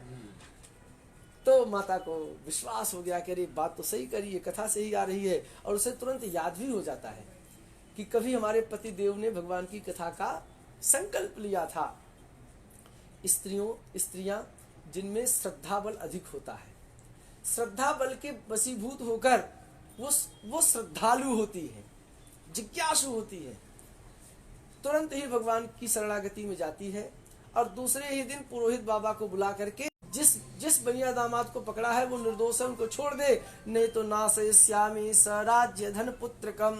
तो माता को विश्वास हो गया कि अरे बात तो सही करी है, कथा से ही आ रही है। और उसे तुरंत याद भी हो जाता है कि कभी हमारे पति देव ने भगवान की कथा का संकल्प लिया था। स्त्रियां जिनमें श्रद्धा बल अधिक होता है, श्रद्धा बल के वशीभूत होकर वो श्रद्धालु होती है, जिज्ञासु होती है, तुरंत ही भगवान की शरणागति में जाती है। और दूसरे ही दिन पुरोहित बाबा को बुला करके जिस बनिया दामाद को पकड़ा है वो निर्दोष है, उनको छोड़ दे, नहीं तो नाशयिष्यामि सराज्य धन पुत्रकम,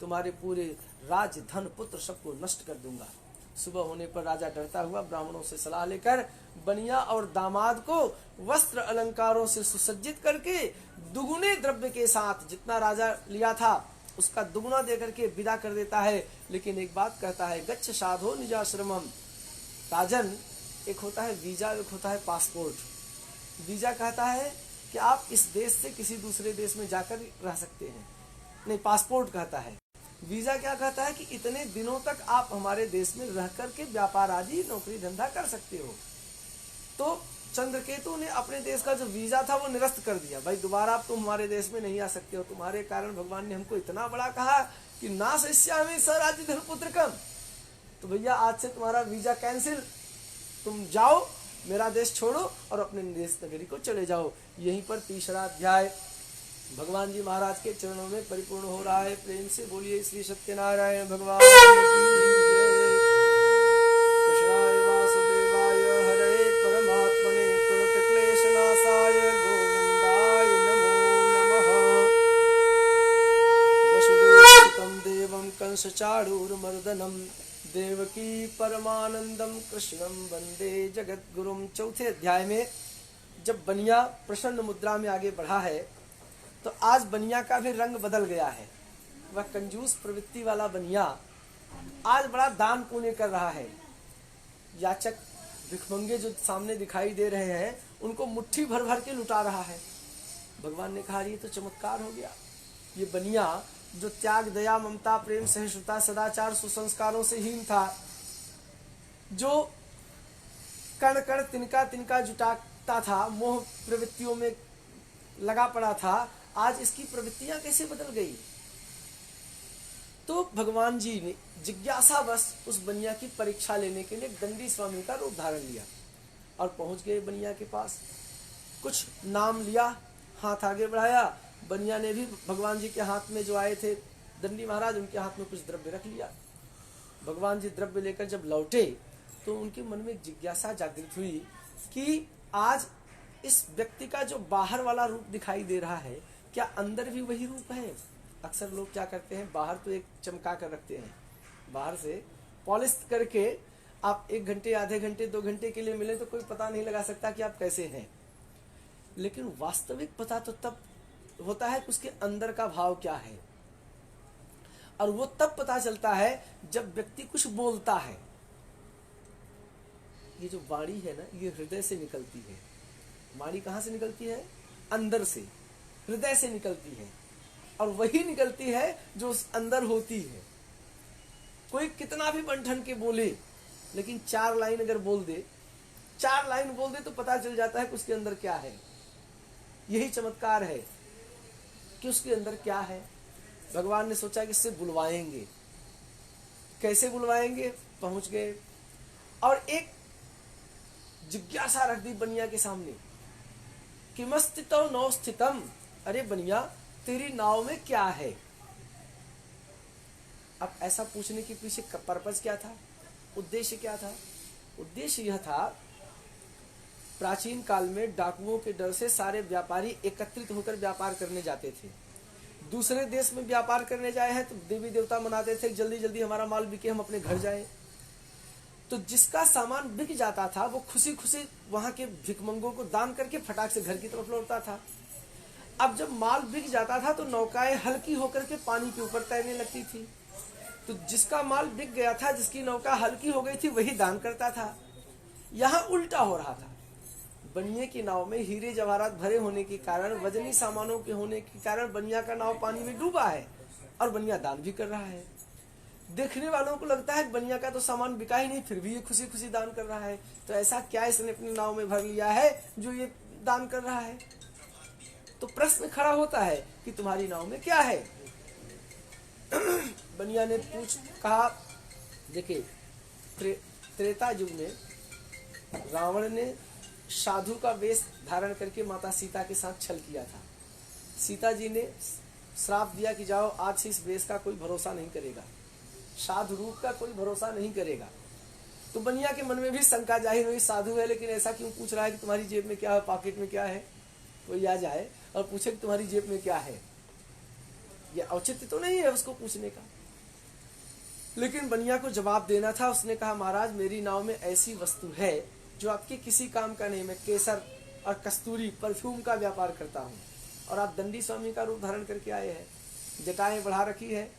तुम्हारे पूरे राज्य धन पुत्र सबको नष्ट कर दूंगा। सुबह होने पर राजा डरता हुआ ब्राह्मणों से सलाह लेकर बनिया और दामाद को वस्त्र अलंकारों से सुसज्जित करके दुगुने द्रव्य के साथ, जितना राजा लिया था उसका दुगुना देकर के विदा कर देता है। लेकिन एक बात कहता है, गच्छ साधो निजाश्रमम। राजन, एक होता है वीजा, एक होता है पासपोर्ट। वीजा कहता है कि आप इस देश से किसी दूसरे देश में जाकर रह सकते हैं, नहीं पासपोर्ट कहता है। वीजा क्या कहता है कि इतने दिनों तक आप हमारे देश में रह करके व्यापार आदि नौकरी धंधा कर सकते हो। तो चंद्रकेतु ने अपने देश का जो वीजा था वो निरस्त कर दिया, भाई दोबारा आप तुम हमारे देश में नहीं आ सकते हो। तुम्हारे कारण भगवान ने हमको इतना बड़ा कहा कि नाशयिष्यामि सराज्य धन पुत्रकम, तो भैया आज से तुम्हारा वीजा कैंसिल, तुम जाओ, मेरा देश छोड़ो और अपने देश नगरी को चले जाओ। यहीं पर तीसरा अध्याय भगवान जी महाराज के चरणों में परिपूर्ण हो रहा है। प्रेम से बोलिए श्री सत्यनारायण भगवान की जय। कृष्णाय वासुदेवाय हरे परमात्मने तुल्यक्लेशनाशाय गोविंदाय नमो नमः। वसुदेवसुतं देवं कंसचाणूरमर्दनं देवकी परमानंदम कृष्णम वंदे जगद्गुरुम। चौथे अध्याय में जब बनिया प्रसन्न मुद्रा में आगे बढ़ा है तो आज बनिया का भी रंग बदल गया है। वह कंजूस प्रवृत्ति वाला बनिया आज बड़ा दान पुण्य कर रहा है। याचक भिखमंगे जो सामने दिखाई दे रहे हैं उनको मुट्ठी भर भर के लुटा रहा है। भगवान ने कहा ये तो चमत्कार हो गया। ये बनिया जो त्याग दया ममता प्रेम सहिष्णुता सदाचार सुसंस्कारों से हीन था, जो कण कण तिनका तिनका जुटाता था, मोह प्रवृत्तियों में लगा पड़ा था, आज इसकी प्रवृत्तियां कैसे बदल गई। तो भगवान जी ने जिज्ञासा बस उस बनिया की परीक्षा लेने के लिए दंडी स्वामी का रूप धारण लिया और पहुंच गए बनिया के पास। कुछ नाम लिया, हाथ आगे बढ़ाया, बनिया ने भी भगवान जी के हाथ में जो आए थे दंडी महाराज, उनके हाथ में कुछ द्रव्य रख लिया। भगवान जी द्रव्य लेकर जब लौटे तो उनके मन में जिज्ञासा जागृत हुई कि आज इस व्यक्ति का जो बाहर वाला रूप दिखाई दे रहा है, क्या अंदर भी वही रूप है। अक्सर लोग क्या करते हैं, बाहर तो एक चमका कर रखते हैं, बाहर से पॉलिश करके आप 1 घंटे आधे घंटे 2 घंटे के लिए मिले तो कोई पता नहीं लगा सकता कि आप कैसे हैं। लेकिन वास्तविक पता तो तब होता है कि उसके अंदर का भाव क्या है, और वो तब पता चलता है जब व्यक्ति कुछ बोलता है। ये जो वाणी है ना, ये हृदय से निकलती है। वाणी कहाँ से निकलती है? अंदर से, हृदय से निकलती है। और वही निकलती है जो उस अंदर होती है। कोई कितना भी बंठन के बोले, लेकिन 4 लाइन अगर बोल दे, 4 लाइन बोल दे तो पता चल जाता है कि उसके अंदर क्या है। यही चमत्कार है कि उसके अंदर क्या है। भगवान ने सोचा कि इससे बुलवाएंगे। कैसे बुलवाएंगे? पहुंच गए और एक जिज्ञासा रख दी बनिया के सामने, किमस्तितो नौ स्थितम, अरे बनिया तेरी नाव में क्या है? अब ऐसा पूछने के पीछे पर्पज क्या था, उद्देश्य क्या था? उद्देश्य यह था, प्राचीन काल में डाकुओं के डर से सारे व्यापारी एकत्रित होकर व्यापार करने जाते थे। दूसरे देश में व्यापार करने जाए हैं तो देवी देवता मनाते थे जल्दी जल्दी हमारा माल बिके, हम अपने घर जाए। तो जिसका सामान बिक जाता था वो खुशी खुशी वहां के भिखमंगों को दान करके फटाक से घर की तरफ लौटता था। अब जब माल बिक जाता था तो नौकाएं हल्की होकर के पानी के ऊपर तैरने लगती थी। तो जिसका माल बिक गया था, जिसकी नौका हल्की हो गई थी, वही दान करता था। यहाँ उल्टा हो रहा था। बनिए की नाव में हीरे जवाहरात भरे होने के कारण, वजनी सामानों के होने के कारण बनिया का नाव पानी में डूबा है और बनिया दान भी कर रहा है। देखने वालों को लगता है बनिया का तो सामान बिका ही नहीं, फिर भी ये खुशी खुशी दान कर रहा है। तो ऐसा क्या इसने अपनी नाव में भर लिया है जो ये दान कर रहा है? तो प्रश्न खड़ा होता है कि तुम्हारी नाव में क्या है? बनिया ने कहा, देखिए त्रेता युग में रावण ने साधु का वेश धारण करके माता सीता के साथ छल किया था। सीता जी ने श्राप दिया कि जाओ आज से इस वेश का कोई भरोसा नहीं करेगा, साधु रूप का कोई भरोसा नहीं करेगा। तो बनिया के मन में भी शंका जाहिर हुई, साधु है लेकिन ऐसा क्यों पूछ रहा है कि तुम्हारी जेब में क्या है, पॉकेट में क्या है? कोई आ जाए और पूछे कि तुम्हारी जेब में क्या है, यह औचित्य तो नहीं है उसको पूछने का। लेकिन बनिया को जवाब देना था। उसने कहा, महाराज मेरी नाव में ऐसी वस्तु है जो आपके किसी काम का नहीं। मैं केसर और कस्तूरी परफ्यूम का व्यापार करता हूँ और आप दंडी स्वामी का रूप धारण करके आए हैं, जटाएं बढ़ा रखी है,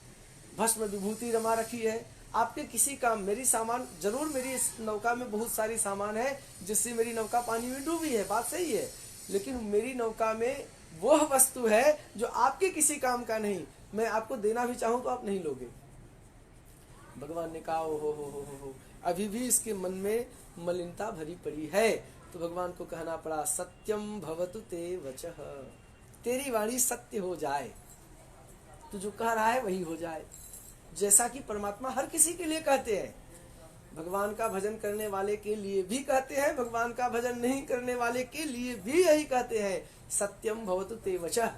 भस्म विभूति रमा रखी है, आपके किसी काम। मेरी सामान जरूर, मेरी इस नौका में बहुत सारी सामान है जिससे मेरी नौका पानी में डूबी है, बात सही है, लेकिन मेरी नौका में वह वस्तु है जो आपके किसी काम का नहीं। मैं आपको देना भी चाहूं तो आप नहीं लोगे। भगवान ने कहा, ओ हो, अभी भी इसके मन में मलिनता भरी पड़ी है। तो भगवान को कहना पड़ा, सत्यम भवतु ते वचः, तेरी वाणी सत्य हो जाए, तू जो कह रहा है वही हो जाए। जैसा कि परमात्मा हर किसी के लिए कहते हैं, भगवान का भजन करने वाले के लिए भी कहते हैं, भगवान का भजन नहीं करने वाले के लिए भी यही कहते हैं, सत्यम भवतु ते वचः।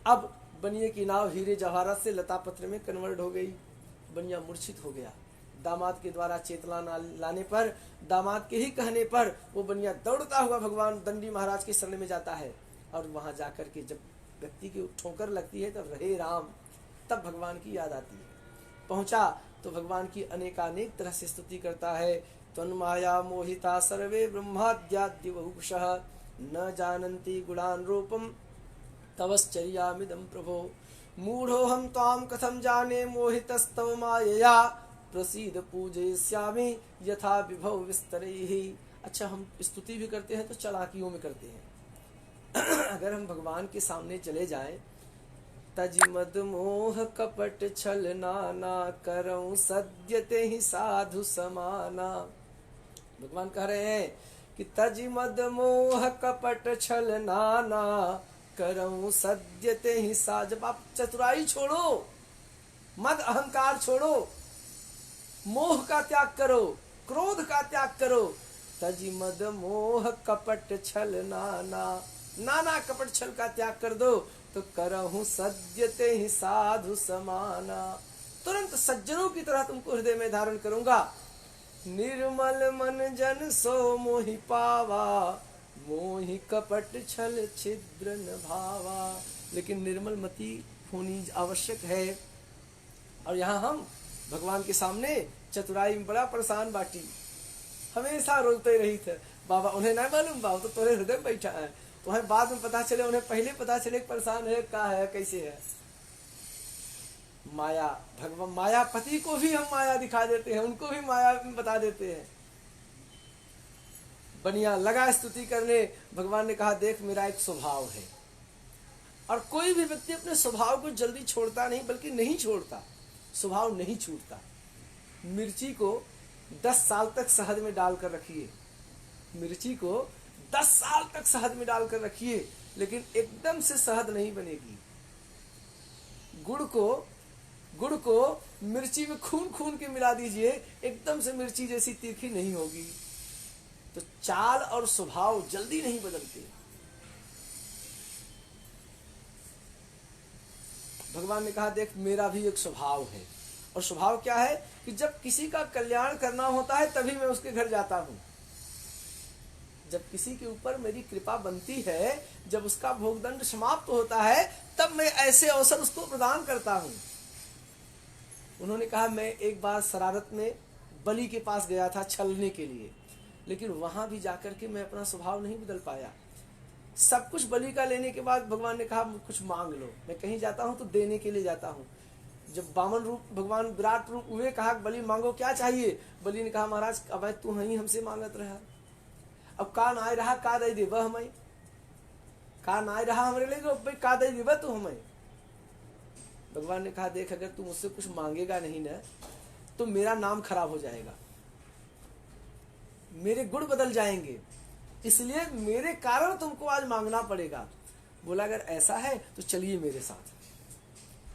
अब बनिए की नाव हीरे जवाहरात से लता पत्र में कन्वर्ट हो गई। बनिया मूर्छित हो गया। दामाद के द्वारा चेतना लाने पर, दामाद के ही कहने पर वो बनिया दौड़ता हुआ भगवान दंडी महाराज के शरण में जाता है। और वहां जाकर के जब व्यक्ति की ठोकर लगती है तब रहे राम, तब भगवान की याद आती है। पहुंचा तो भगवान की अनेकानेक तरह से स्तुति करता है। तन्माया मोहिता सर्वे ब्रह्माद्याद्य बहुशः न जानन्ति गुणान् रूपम तवश्चर्यामिदं प्रभो मूढ़ोऽहं त्वां कथं जाने मोहितस्तव मायया प्रसीद पूजयिष्यामि यथा विभव विस्तरैः। अच्छा, हम स्तुति भी करते हैं तो चालाकियों में करते हैं। अगर हम भगवान के सामने चले जाएं, तज मद मोह कपट छल नाना करऊं सद्यते ही साधु समाना। भगवान कह रहे हैं कि तज मद मोह कपट छल नाना करऊं सद्यते ही सा। जब आप चतुराई छोड़ो, मद अहंकार छोड़ो, मोह का त्याग करो, क्रोध का त्याग करो, तज मद मोह कपट छल नाना, नाना कपट छल का त्याग कर दो तो करहूं सद्यते ही साधु समाना, तुरंत सज्जनों की तरह तुमको हृदय में धारण करूंगा। निर्मल मन जन सो मोहि पावा, मोहि कपट छल छिद्र न भावा। लेकिन निर्मल मति होनी आवश्यक है। और यहाँ हम भगवान के सामने चतुराई में बड़ा परेशान बाटी, हमेशा रोते रही थे। बाबा उन्हें नहीं मालूम, बाबा तो तोरे हृदय बैठा है, तुम्हें बाद में पता चले, उन्हें पहले पता चले परेशान है, क्या है, कैसे है। माया, भगवान मायापति को भी हम माया दिखा देते हैं, उनको भी माया बता देते हैं। बनिया लगा स्तुति करने। भगवान ने कहा, देख मेरा एक स्वभाव है, और कोई भी व्यक्ति अपने स्वभाव को जल्दी छोड़ता नहीं, बल्कि नहीं छोड़ता, स्वभाव नहीं छूटता। मिर्ची को 10 साल तक शहद में डालकर रखिए, मिर्ची को 10 साल तक शहद में डालकर रखिए, लेकिन एकदम से शहद नहीं बनेगी। गुड़ को मिर्ची में खून के मिला दीजिए, एकदम से मिर्ची जैसी तीखी नहीं होगी। तो चाल और स्वभाव जल्दी नहीं बदलते। भगवान ने कहा, देख मेरा भी एक स्वभाव है, और स्वभाव क्या है कि जब किसी का कल्याण करना होता है तभी मैं उसके घर जाता हूं। जब किसी के ऊपर मेरी कृपा बनती है, जब उसका भोगदंड समाप्त होता है, तब मैं ऐसे अवसर उसको प्रदान करता हूं। उन्होंने कहा, मैं एक बार शरारत में बलि के पास गया था छलने के लिए, लेकिन वहां भी जाकर के मैं अपना स्वभाव नहीं बदल पाया। सब कुछ बलि का लेने के बाद भगवान ने कहा, कुछ मांग लो। मैं कहीं जाता हूं तो देने के लिए जाता हूं। जब वामन रूप भगवान विराट रूप हुए, कहा बलि मांगो क्या चाहिए। बलि ने कहा, महाराज अब तू ही हमसे मांगत रहा, अब का ना रहा का दे देव हमें, का ना रहा हमारे लिए भाई का दे देव तू हमें। भगवान ने कहा, देख अगर तू मुझसे कुछ मांगेगा नहीं ना तो मेरा नाम खराब हो जाएगा, मेरे गुण बदल जाएंगे, इसलिए मेरे कारण तुमको आज मांगना पड़ेगा। बोला अगर ऐसा है तो चलिए मेरे साथ,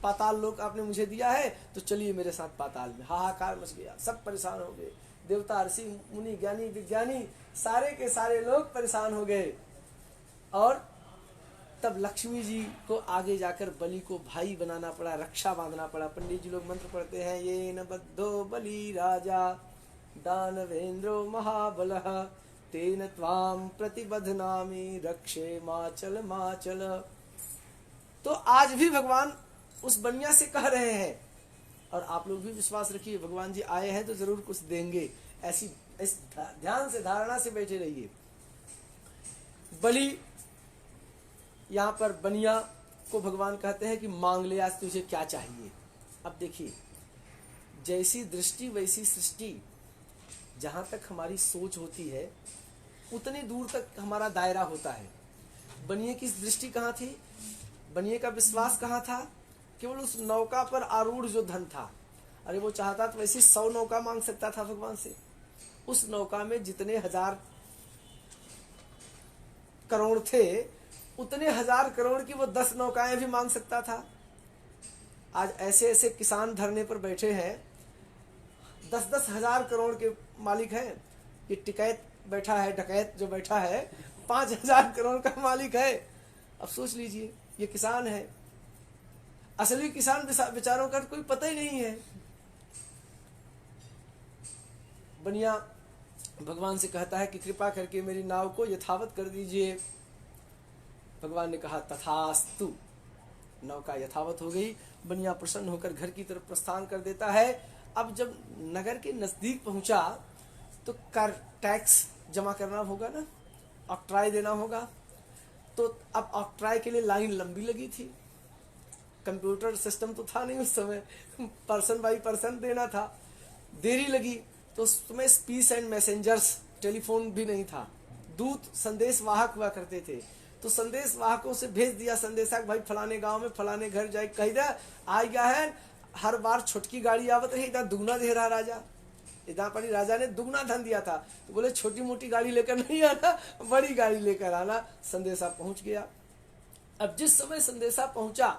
पाताल लोक आपने मुझे दिया है तो चलिए मेरे साथ पाताल में। हाहाकार मच गया, सब परेशान हो गए, देवता ऋषि मुनि ज्ञानी विज्ञानी सारे के सारे लोग परेशान हो गए। और तब लक्ष्मी जी को आगे जाकर बलि को भाई बनाना पड़ा, रक्षा बांधना पड़ा। पंडित जी लोग मंत्र पढ़ते हैं, ये न बद्धो बलि राजा दानवेंद्रो महाबलः तेन त्वाम प्रतिबध्नामि रक्षे माचल माचल। तो आज भी भगवान उस बनिया से कह रहे हैं, और आप लोग भी विश्वास रखिए, भगवान जी आए हैं तो जरूर कुछ देंगे। ऐसी इस ध्यान से धारणा से बैठे रहिए। बलि यहाँ पर बनिया को भगवान कहते हैं कि मांग ले आज तुझे क्या चाहिए। अब देखिए, जैसी दृष्टि वैसी सृष्टि, जहां तक हमारी सोच होती है उतनी दूर तक हमारा दायरा होता है। बनिए की दृष्टि कहाँ थी, बनिए का विश्वास कहाँ था, केवल उस नौका पर आरूढ़ जो धन था। अरे वो चाहता तो वैसे 100 नौका मांग सकता था भगवान से। उस नौका में जितने 1000 करोड़ थे, उतने 1000 करोड़ की वो 10 नौकाएं भी मांग सकता था। आज ऐसे ऐसे किसान धरने पर बैठे हैं, 10-10 हजार करोड़ के मालिक हैं। ये टिकैत बैठा है, डकैत जो बैठा है 5000 करोड़ का मालिक है। अब सोच लीजिए, ये किसान है। असली किसान बेचारों का कोई पता ही नहीं है। बनिया भगवान से कहता है कि कृपा करके मेरी नाव को यथावत कर दीजिए। भगवान ने कहा तथास्तु। नौका यथावत हो गई। बनिया प्रसन्न होकर घर की तरफ प्रस्थान कर देता है। अब जब नगर के नजदीक पहुंचा तो कर टैक्स जमा करना होगा ना, ऑक्ट्राई देना होगा। तो अब ऑक्ट्राई के लिए लाइन लंबी लगी थी। कंप्यूटर सिस्टम तो था नहीं उस समय, पर्सन बाई पर्सन देना था। देरी लगी। तो उस समय स्पीच एंड मैसेंजर्स, टेलीफोन भी नहीं था। दूत संदेश वाहक हुआ करते थे। तो संदेश वाहकों से भेज दिया संदेशक, भाई फलाने गांव में फलाने घर जाए कही दे आ गया है। हर बार छोटकी गाड़ी आवत रही, इतना दुगना दे रहा राजा। इतना पर राजा ने दुगना धन दिया था। तो बोले छोटी मोटी गाड़ी लेकर नहीं आना, बड़ी गाड़ी लेकर आना। संदेशा पहुंच गया। अब जिस समय संदेशा पहुंचा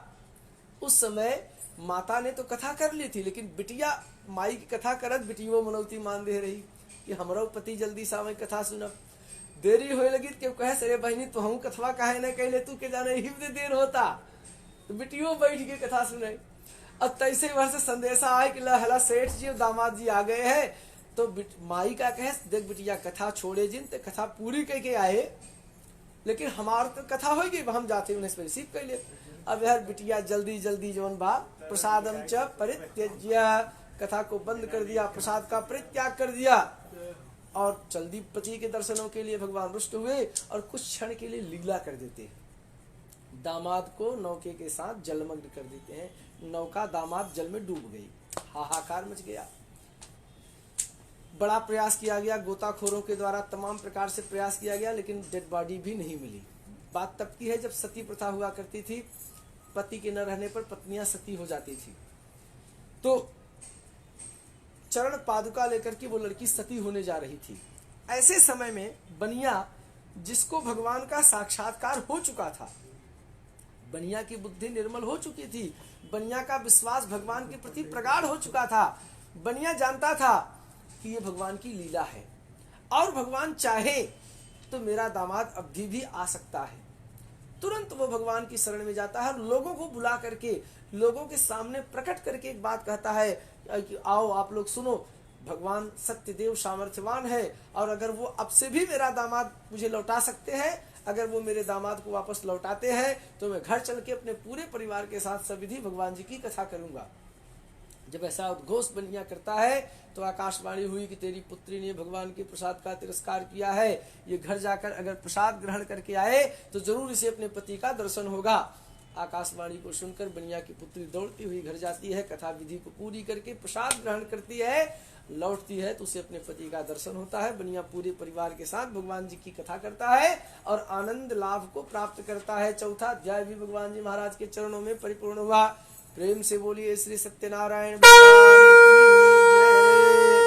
उस समय माता ने तो कथा कर ली थी, लेकिन बिटिया माई की कथा करत बिटियो मनौती मान दे रही कि हमारा पति जल्दी सा मैं कथा सुनब। देरी होए लगी के कहे सरे बहनी तो हम कथवा काहे न कहले, तू के जाने ही देर होता। तो बिटियो बैठ के कथा सुने। अब तैसे भर से संदेशा आए कि लहला सेठ जी और दामाद जी आ गए हैं। तो माई का कहे देख बिटिया कथा छोड़े जिन ते कथा पूरी कह के आए, लेकिन हमार तो कथा हो गई, हम जाते उन्हें रिसीव कर ले। अब यार बिटिया जल्दी जल्दी जवन बा प्रसादम च परित्यज्य, कथा को बंद कर दिया, प्रसाद का परित्याग कर दिया और जल्दी पति के दर्शनों के लिए भगवान रुष्ट हुए और कुछ क्षण के लिए लीला कर देते हैं। दामाद को नौके के साथ जलमग्न कर देते हैं। नौका दामाद जल में डूब गई। हाहाकार मच गया। बड़ा प्रयास किया गया, गोताखोरों के द्वारा तमाम प्रकार से प्रयास किया गया, लेकिन डेड बॉडी भी नहीं मिली। बात तब की है जब सती प्रथा हुआ करती थी, पति के न रहने पर पत्नियां सती हो जाती थी। तो चरण पादुका लेकर के वो लड़की सती होने जा रही थी। ऐसे समय में बनिया, जिसको भगवान का साक्षात्कार हो चुका था, बनिया की बुद्धि निर्मल हो चुकी थी, बनिया का विश्वास भगवान के प्रति प्रगाढ़ हो चुका था। बनिया जानता था कि ये भगवान की लीला है और भगवान चाहे तो मेरा दामाद अभी भी आ सकता है। तुरंत वो भगवान की शरण में जाता है, लोगों को बुला करके, लोगों के सामने प्रकट करके एक बात कहता है कि आओ आप लोग सुनो, भगवान सत्यदेव सामर्थ्यवान है और अगर वो अब से भी मेरा दामाद मुझे लौटा सकते हैं, अगर वो मेरे दामाद को वापस लौटाते हैं तो मैं घर चल के अपने पूरे परिवार के साथ सविधि भगवान जी की कथा करूंगा। जब ऐसा उद्घोष बनिया करता है तो आकाशवाणी हुई कि तेरी पुत्री ने भगवान के प्रसाद का तिरस्कार किया है, ये घर जाकर अगर प्रसाद ग्रहण करके आए तो जरूर इसे अपने पति का दर्शन होगा। आकाशवाणी को सुनकर बनिया की पुत्री दौड़ती हुई घर जाती है, कथा विधि को पूरी करके प्रसाद ग्रहण करती है, लौटती है तो उसे अपने पति का दर्शन होता है। बनिया पूरे परिवार के साथ भगवान जी की कथा करता है और आनंद लाभ को प्राप्त करता है। चौथा अध्याय भी भगवान जी महाराज के चरणों में परिपूर्ण हुआ। प्रेम से बोलिए श्री सत्यनारायण भगवान की जय।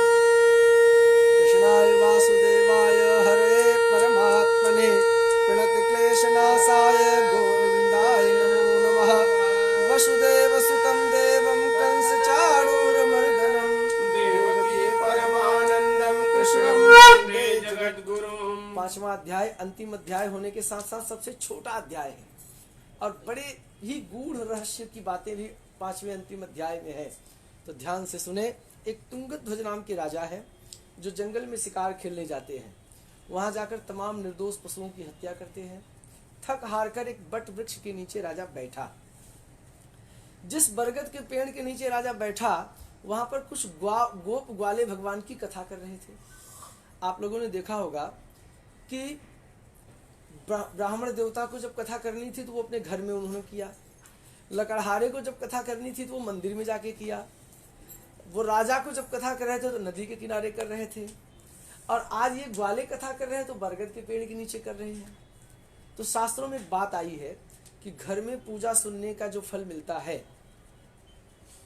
कृष्णाय वासुदेवाय हरे परमात्मने प्रणत क्लेशनाशाय गोविंदाय नमो नमः। वसुदेव सुतं देवं कंस चाणूरमर्दनं देवकी परमानंदं कृष्णं वन्दे जगद्गुरुं। पांचवा अध्याय अंतिम अध्याय होने के साथ साथ सबसे छोटा अध्याय है और बड़े ही गूढ़ रहस्य की बातें भी पांचवें अंतिम अध्याय में है। तो ध्यान से सुने। एक तुंगध्वज नाम के राजा है जो जंगल में शिकार खेलने जाते हैं। वहां जाकर तमाम निर्दोष पशुओं की हत्या करते हैं। थक हार कर एक बट वृक्ष के नीचे राजा बैठा। जिस बरगद के पेड़ के नीचे राजा बैठा वहां पर कुछ गोप ग्वाले भगवान की कथा कर रहे थे। आप लोगों ने देखा होगा कि ब्राह्मण देवता को जब कथा करनी थी तो वो अपने घर में उन्होंने किया, लकड़हारे को जब कथा करनी थी तो वो मंदिर में जाके किया, वो राजा को जब कथा कर रहे थे तो नदी के किनारे कर रहे थे, और आज ये ग्वाले कथा कर रहे हैं तो बरगद के पेड़ के नीचे कर रहे हैं। तो शास्त्रों में बात आई है कि घर में पूजा सुनने का जो फल मिलता है,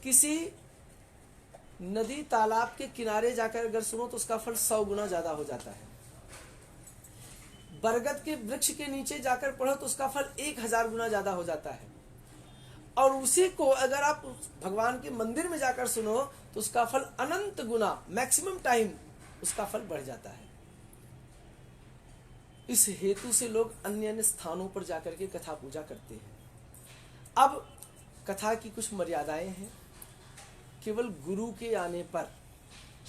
किसी नदी तालाब के किनारे जाकर अगर सुनो तो उसका फल 100 गुना ज्यादा हो जाता है। बरगद के वृक्ष के नीचे जाकर पढ़ो तो उसका फल 1000 गुना ज्यादा हो जाता है। और उसी को अगर आप भगवान के मंदिर में जाकर सुनो तो उसका फल अनंत गुना, मैक्सिमम टाइम उसका फल बढ़ जाता है। इस हेतु से लोग अन्य अन्य स्थानों पर जाकर के कथा पूजा करते हैं। अब कथा की कुछ मर्यादाएं हैं। केवल गुरु के आने पर,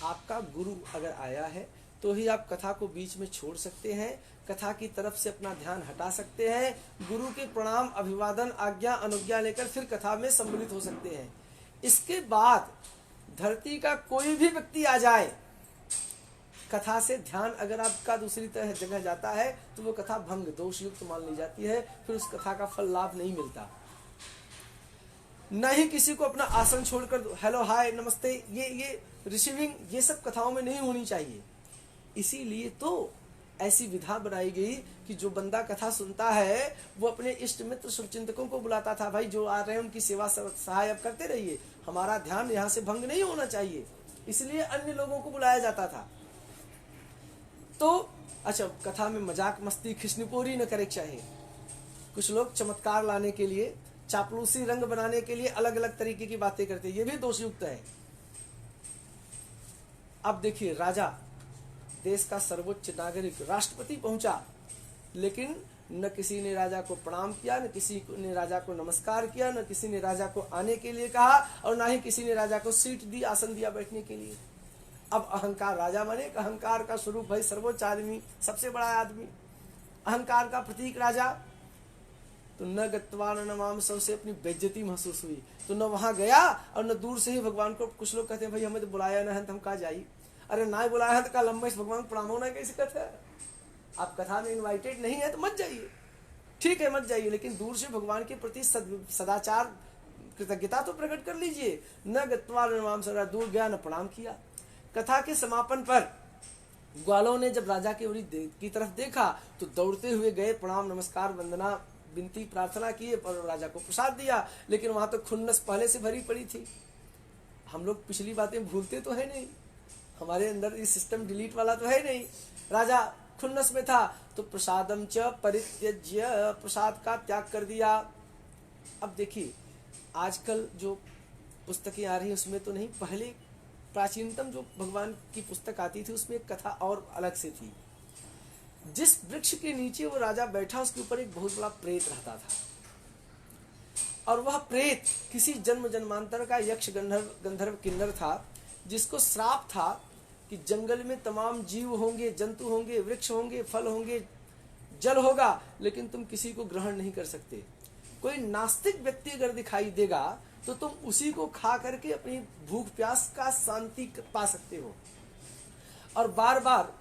आपका गुरु अगर आया है तो ही आप कथा को बीच में छोड़ सकते हैं, कथा की तरफ से अपना ध्यान हटा सकते हैं, गुरु के प्रणाम अभिवादन आज्ञा अनुज्ञा लेकर फिर कथा में सम्मिलित हो सकते हैं। इसके बाद धरती का कोई भी व्यक्ति आ जाए, कथा से ध्यान अगर आपका दूसरी तरह जगह जाता है तो वो कथा भंग दोष युक्त मान ली जाती है, फिर उस कथा का फल लाभ नहीं मिलता। न ही किसी को अपना आसन छोड़कर हेलो हाय नमस्ते ये रिसीविंग ये सब कथाओं में नहीं होनी चाहिए। इसीलिए तो ऐसी विधा बनाई गई कि जो बंदा कथा सुनता है वो अपने इष्ट मित्र शुभचिंतकों को बुलाता था, भाई जो आ रहे हैं उनकी सेवा सहाय आप करते रहिए, हमारा ध्यान यहाँ से भंग नहीं होना चाहिए। इसलिए अन्य लोगों को बुलाया जाता था। तो अच्छा, कथा में मजाक मस्ती खिस्नीपोरी न करे चाहिए। कुछ लोग चमत्कार लाने के लिए, चापलूसी रंग बनाने के लिए अलग अलग तरीके की बातें करते हैं, ये भी दोषयुक्त है। अब देखिए, राजा देश का सर्वोच्च नागरिक राष्ट्रपति पहुंचा, लेकिन न किसी ने राजा को प्रणाम किया, न किसी ने राजा को नमस्कार किया, न किसी ने राजा को आने के लिए कहा, और ना ही किसी ने राजा को सीट दी, आसन दिया बैठने के लिए। अब अहंकार, राजा माने अहंकार का स्वरूप, भाई सर्वोच्च आदमी, सबसे बड़ा आदमी, अहंकार का प्रतीक राजा। तो न गत्वा न नमाम, सबसे अपनी बेइज्जती महसूस हुई, तो न वहां गया और न दूर से ही भगवान को। कुछ लोग कहते हैं भाई हमें तो बुलाया ना है तो हम कहा जाई, अरे ना बुलाया है तो का लंबे भगवान प्रणाम होना कैसे कहते हैं। आप कथा में इनवाइटेड नहीं है तो मत जाइए, ठीक है मत जाइए, लेकिन दूर से भगवान के प्रति सदाचार कृतज्ञता तो प्रकट कर लीजिए। न गत्वा न नमाम, सदा दूर गया न प्रणाम किया। कथा के समापन पर ग्वालों ने जब राजा की ओर की तरफ देखा तो दौड़ते हुए गए, प्रणाम नमस्कार वंदना विनती प्रार्थना किए और राजा को प्रसाद दिया। लेकिन वहां तो खुन्नस पहले से भरी पड़ी थी। हम लोग पिछली बातें भूलते तो है नहीं, हमारे अंदर ये सिस्टम डिलीट वाला तो है नहीं। राजा खुन्नस में था तो प्रसादम च परित्यज्य, प्रसाद का त्याग कर दिया। अब देखिए आजकल जो पुस्तकें आ रही हैं उसमें तो नहीं, पहले प्राचीनतम जो भगवान की पुस्तक आती थी उसमें एक कथा और अलग से थी। जिस वृक्ष के नीचे वो राजा बैठा उसके ऊपर एक बहुत बड़ा प्रेत रहता था, और वह प्रेत किसी जन्म जन्मांतर का यक्ष गंधर्व किन्नर था, जिसको श्राप था कि जंगल में तमाम जीव होंगे, जंतु होंगे, वृक्ष होंगे, फल होंगे, जल होगा, लेकिन तुम किसी को ग्रहण नहीं कर सकते। कोई नास्तिक व्यक्ति अगर दिखाई देगा तो तुम उसी को खा करके अपनी भूख प्यास का शांति पा सकते हो। और बार बार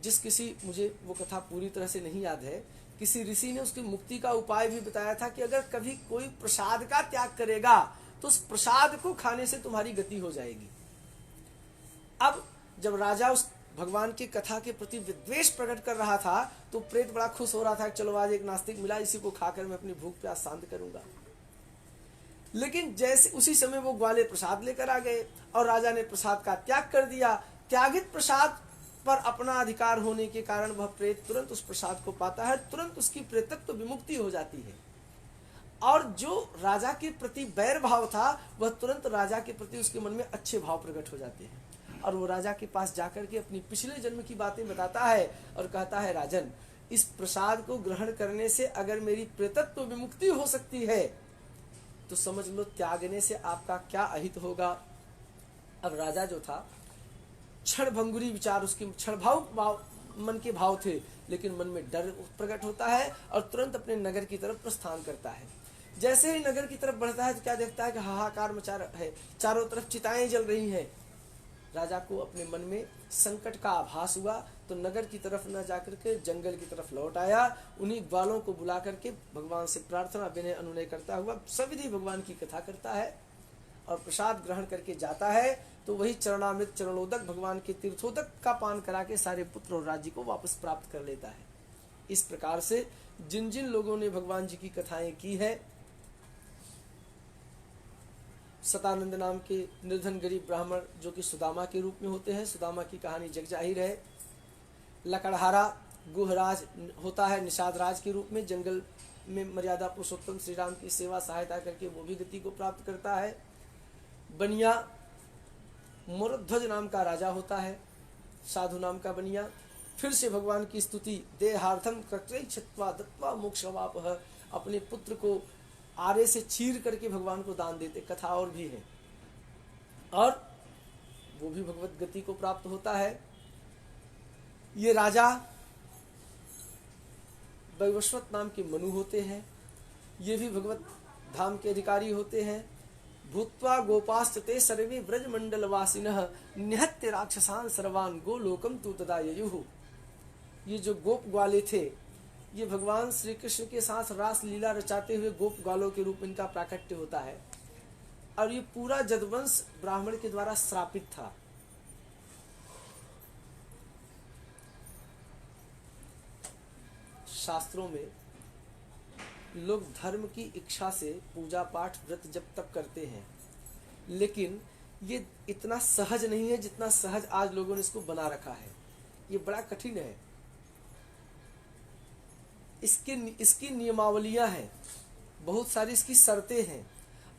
जिस किसी, मुझे वो कथा पूरी तरह से नहीं याद है, किसी ऋषि ने उसकी मुक्ति का उपाय भी बताया था कि अगर कभी कोई प्रसाद का त्याग करेगा तो उस प्रसाद को खाने से तुम्हारी गति हो जाएगी। अब जब राजा उस भगवान की कथा के प्रति विद्वेष प्रकट कर रहा था तो प्रेत बड़ा खुश हो रहा था, चलो आज एक नास्तिक मिला, इसी को खाकर मैं अपनी भूख प्यास शांत करूंगा। लेकिन जैसे उसी समय वो ग्वाले प्रसाद लेकर आ गए और राजा ने प्रसाद का त्याग कर दिया। त्यागित प्रसाद पर अपना अधिकार होने के कारण वह प्रेत तुरंत उस प्रसाद को पाता है, तुरंत उसकी प्रेतत्व विमुक्ति हो जाती है। और जो राजा के प्रति बैर भाव था वह तुरंत राजा के प्रति उसके मन में अच्छे भाव प्रकट हो जाते हैं, और वो राजा के पास जाकर के अपनी पिछले जन्म की बातें बताता है और कहता है, राजन इस प्रसाद को ग्रहण करने से अगर मेरी प्रेतत्व विमुक्ति हो सकती है तो समझ लो त्यागने से आपका क्या अहित होगा। अब राजा जो था क्षण भंगुरी विचार, उसके क्षण भाव मन के भाव थे, लेकिन मन में डर प्रकट होता है और तुरंत अपने नगर की तरफ प्रस्थान करता है। जैसे ही नगर की तरफ बढ़ता है तो क्या देखता है कि हाहाकार मचा है, चारों तरफ चिताएं जल रही हैं। राजा को अपने मन में संकट का आभास हुआ तो नगर की तरफ न जाकर के जंगल की तरफ लौट आया। उन्हीं ग्वालों को बुला करके भगवान से प्रार्थना विनय अनुनय करता हुआ सविधि भगवान की कथा करता है और प्रसाद ग्रहण करके जाता है। तो वही चरणामृत चरणोदक भगवान के तीर्थोदक का पान करा के सारे पुत्र और राज्य को वापस प्राप्त कर लेता है। इस प्रकार से जिन जिन लोगों ने भगवान जी की कथाएं की है, सतानंद नाम के निर्धन गरीब ब्राह्मण जो कि सुदामा के रूप में होते हैं, सुदामा की कहानी जग जाहिर है। लकड़हारा गुहराज होता है निषाद राज के रूप में, जंगल में मर्यादा पुरुषोत्तम श्री राम की सेवा सहायता करके वो भी गति को प्राप्त करता है। बनिया मोरध्वज नाम का राजा होता है, साधु नाम का बनिया, फिर से भगवान की स्तुति देहार्थम कटै छत्वा दत्वा मोक्षवापः, अपने पुत्र को आरे से चीर करके भगवान को दान देते, कथा और भी है, और वो भी भगवत गति को प्राप्त होता है। ये राजा वैवस्वत नाम के मनु होते हैं, ये भी भगवत धाम के अधिकारी होते हैं। भूत्वा गोपाश्चते सर्वे व्रजमंडलवासिनः निहत्य राक्षसान् सर्वान् गोलोकम तु तदा ययुः। ये जो गोप ग्वाले थे ये भगवान श्री कृष्ण के साथ रास लीला रचाते हुए गोप ग्वालों के रूप में इनका प्राकट्य होता है, और ये पूरा जदवंश ब्राह्मण के द्वारा श्रापित था। शास्त्रों में लोग धर्म की इच्छा से पूजा पाठ व्रत जब तक करते हैं, लेकिन ये इतना सहज नहीं है जितना सहज आज लोगों ने इसको बना रखा है। ये बड़ा कठिन है। इसकी नियमावलियां हैं, बहुत सारी इसकी शर्तें हैं,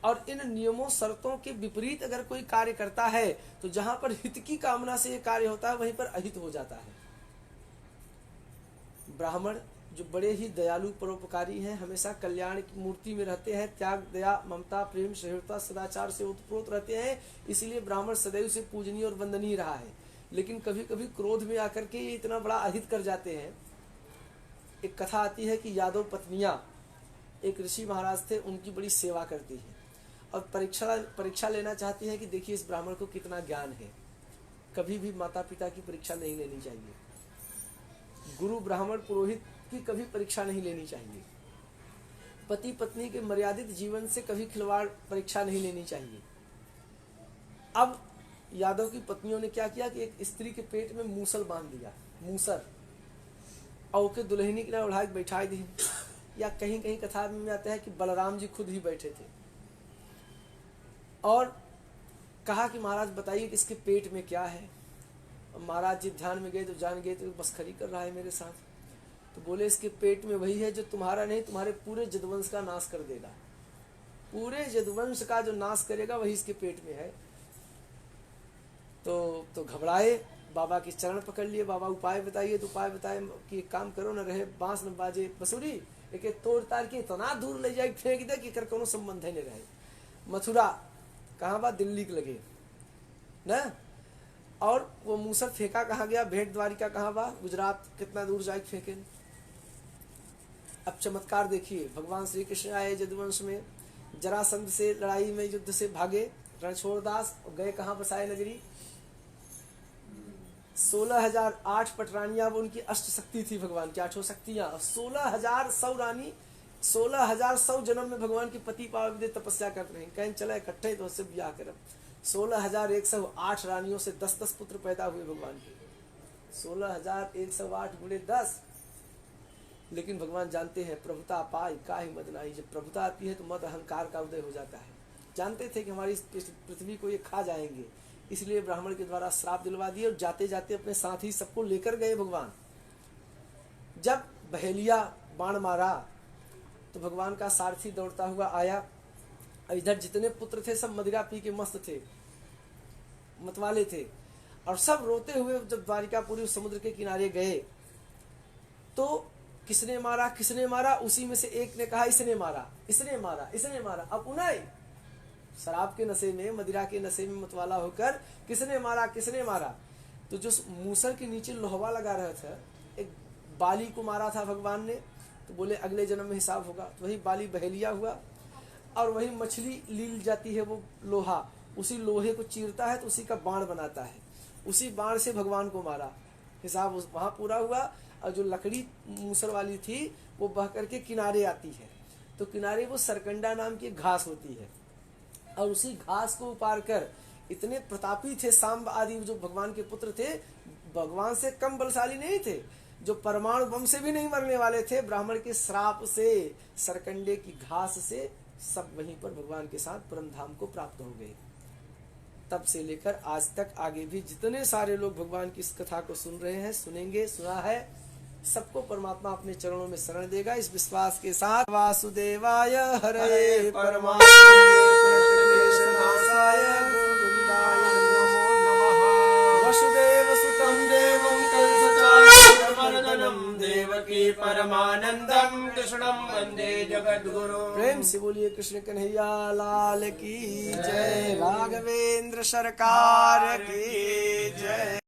और इन नियमों शर्तों के विपरीत अगर कोई कार्य करता है तो जहां पर हित की कामना से ये कार्य होता है वहीं पर अहित हो जाता है। ब्राह्मण जो बड़े ही दयालु परोपकारी हैं, हमेशा कल्याण की मूर्ति में रहते हैं, त्याग दया ममता प्रेम सहिष्णुता सदाचार से उत्प्रोत रहते हैं, इसलिए ब्राह्मण सदैव से पूजनीय और वंदनीय रहा है। लेकिन कभी कभी क्रोध में आकर के ये इतना बड़ा अहित कर जाते हैं। एक कथा आती है कि यादव पत्नियां एक ऋषि महाराज थे, उनकी बड़ी सेवा करती हैं और परीक्षा लेना चाहती हैं कि देखिए इस ब्राह्मण को कितना ज्ञान है। कभी भी माता पिता की परीक्षा नहीं लेनी चाहिए, गुरु ब्राह्मण पुरोहित की कभी परीक्षा नहीं लेनी चाहिए, पति पत्नी के मर्यादित जीवन से कभी खिलवाड़ परीक्षा नहीं लेनी चाहिए। अब यादव की पत्नियों ने क्या किया कि एक स्त्री के पेट में मूसल बांध दिया, मूसर, और उके दुल्हनी के उड़ा के बैठा दी। या कहीं कहीं कथा में आता है कि बलराम जी खुद ही बैठे थे और कहा कि महाराज बताइए कि इसके पेट में क्या है। महाराज जी ध्यान में गए तो जान गए तो मस्खरी कर रहा है मेरे साथ। तो बोले इसके पेट में वही है जो तुम्हारा नहीं, तुम्हारे पूरे जदवंश का नाश कर देगा, पूरे जदवंश का जो नाश करेगा वही इसके पेट में है। तो घबराए, बाबा के चरण पकड़ लिए, बाबा उपाय बताइए। तो उपाय बताए कि एक काम करो, न रहे बांस न बाजे बसुरी, एक तोड़ तार के इतना दूर ले जाए फेंक दे कि कर कोनो संबंध ही नहीं रहे। मथुरा कहाँ बा, दिल्ली के लगे न, और वो मूसर फेंका कहाँ गया, भेंट द्वारिका कहाँ बा, गुजरात, कितना दूर जाए फेंके। अब चमत्कार देखिए, भगवान श्री कृष्ण आए जदुवंश में, जरासंध से लड़ाई में युद्ध से भागे रणछोड़दास, गए कहाँ, बसाए नगरी। 16,008 पटरानियां, वो उनकी अष्ट शक्ति थी भगवान की, 8 शक्तियां। 16,100 रानी, 16,100 जन्म में भगवान की पति पावे तपस्या कर रहे हैं, कहीं चले इकट्ठे तो उससे ब्याह करब। 16,108 रानियों से 10-10 पुत्र पैदा हुए भगवान के, 16,108 गुणे 10। लेकिन भगवान जानते हैं प्रभुता पाई काहे मद नाही, जब प्रभुता आती है तो मद अहंकार का उदय हो जाता है। जानते थे कि हमारी पृथ्वी को ये खा जाएंगे, इसलिए ब्राह्मण के द्वारा श्राप दिलवा दिए और जाते जाते अपने साथ ही सबको लेकर गए भगवान। जब बहेलिया बाण मारा तो भगवान का सारथी दौड़ता हुआ आया, इधर जितने पुत्र थे सब मदिरा पी के मस्त थे, मतवाले थे, और सब रोते हुए जब द्वारिकापुरी समुद्र के किनारे गए तो किसने मारा किसने मारा, उसी में से एक ने कहा इसने मारा इसने मारा इसने मारा। अब उन्हें शराब के नशे में, मदिरा के नशे में मतवाला होकर किसने मारा। तो जो मूसर के नीचे लोहवा लगा रहा था, एक बाली को मारा था भगवान ने, तो बोले अगले जन्म में हिसाब होगा। तो वही बाली बहेलिया हुआ, और वही मछली लील जाती है वो लोहा, उसी लोहे को चीरता है तो उसी का बाण बनाता है, उसी बाण से भगवान को मारा, हिसाब वहां पूरा हुआ। और जो लकड़ी मूसर वाली थी वो बह करके किनारे आती है, तो किनारे वो सरकंडा नाम की घास होती है, और उसी घास को उपार कर इतने प्रतापी थे सांब आदि जो भगवान के पुत्र थे, भगवान से कम बलशाली नहीं थे, जो परमाणु बम से भी नहीं मरने वाले थे, ब्राह्मण के श्राप से, सरकंडे की घास से सब वहीं पर भगवान के साथ परम धाम को प्राप्त हो गए। तब से लेकर आज तक आगे भी जितने सारे लोग भगवान की इस कथा को सुन रहे हैं, सुनेंगे, सुना है, सबको परमात्मा अपने चरणों में शरण देगा, इस विश्वास के साथ। वासुदेवाय हरे परमात्मने प्रणतक्लेशनाशाय गोविंदाय नमो नमः। वसुदेव सुतं देवं कंसचानूरमर्दनं देवकी परमानंदं कृष्णं वंदे जगद्गुरु। प्रेम से बोलिए कृष्ण कन्हैया लाल की जय, राघवेंद्र सरकार की जय।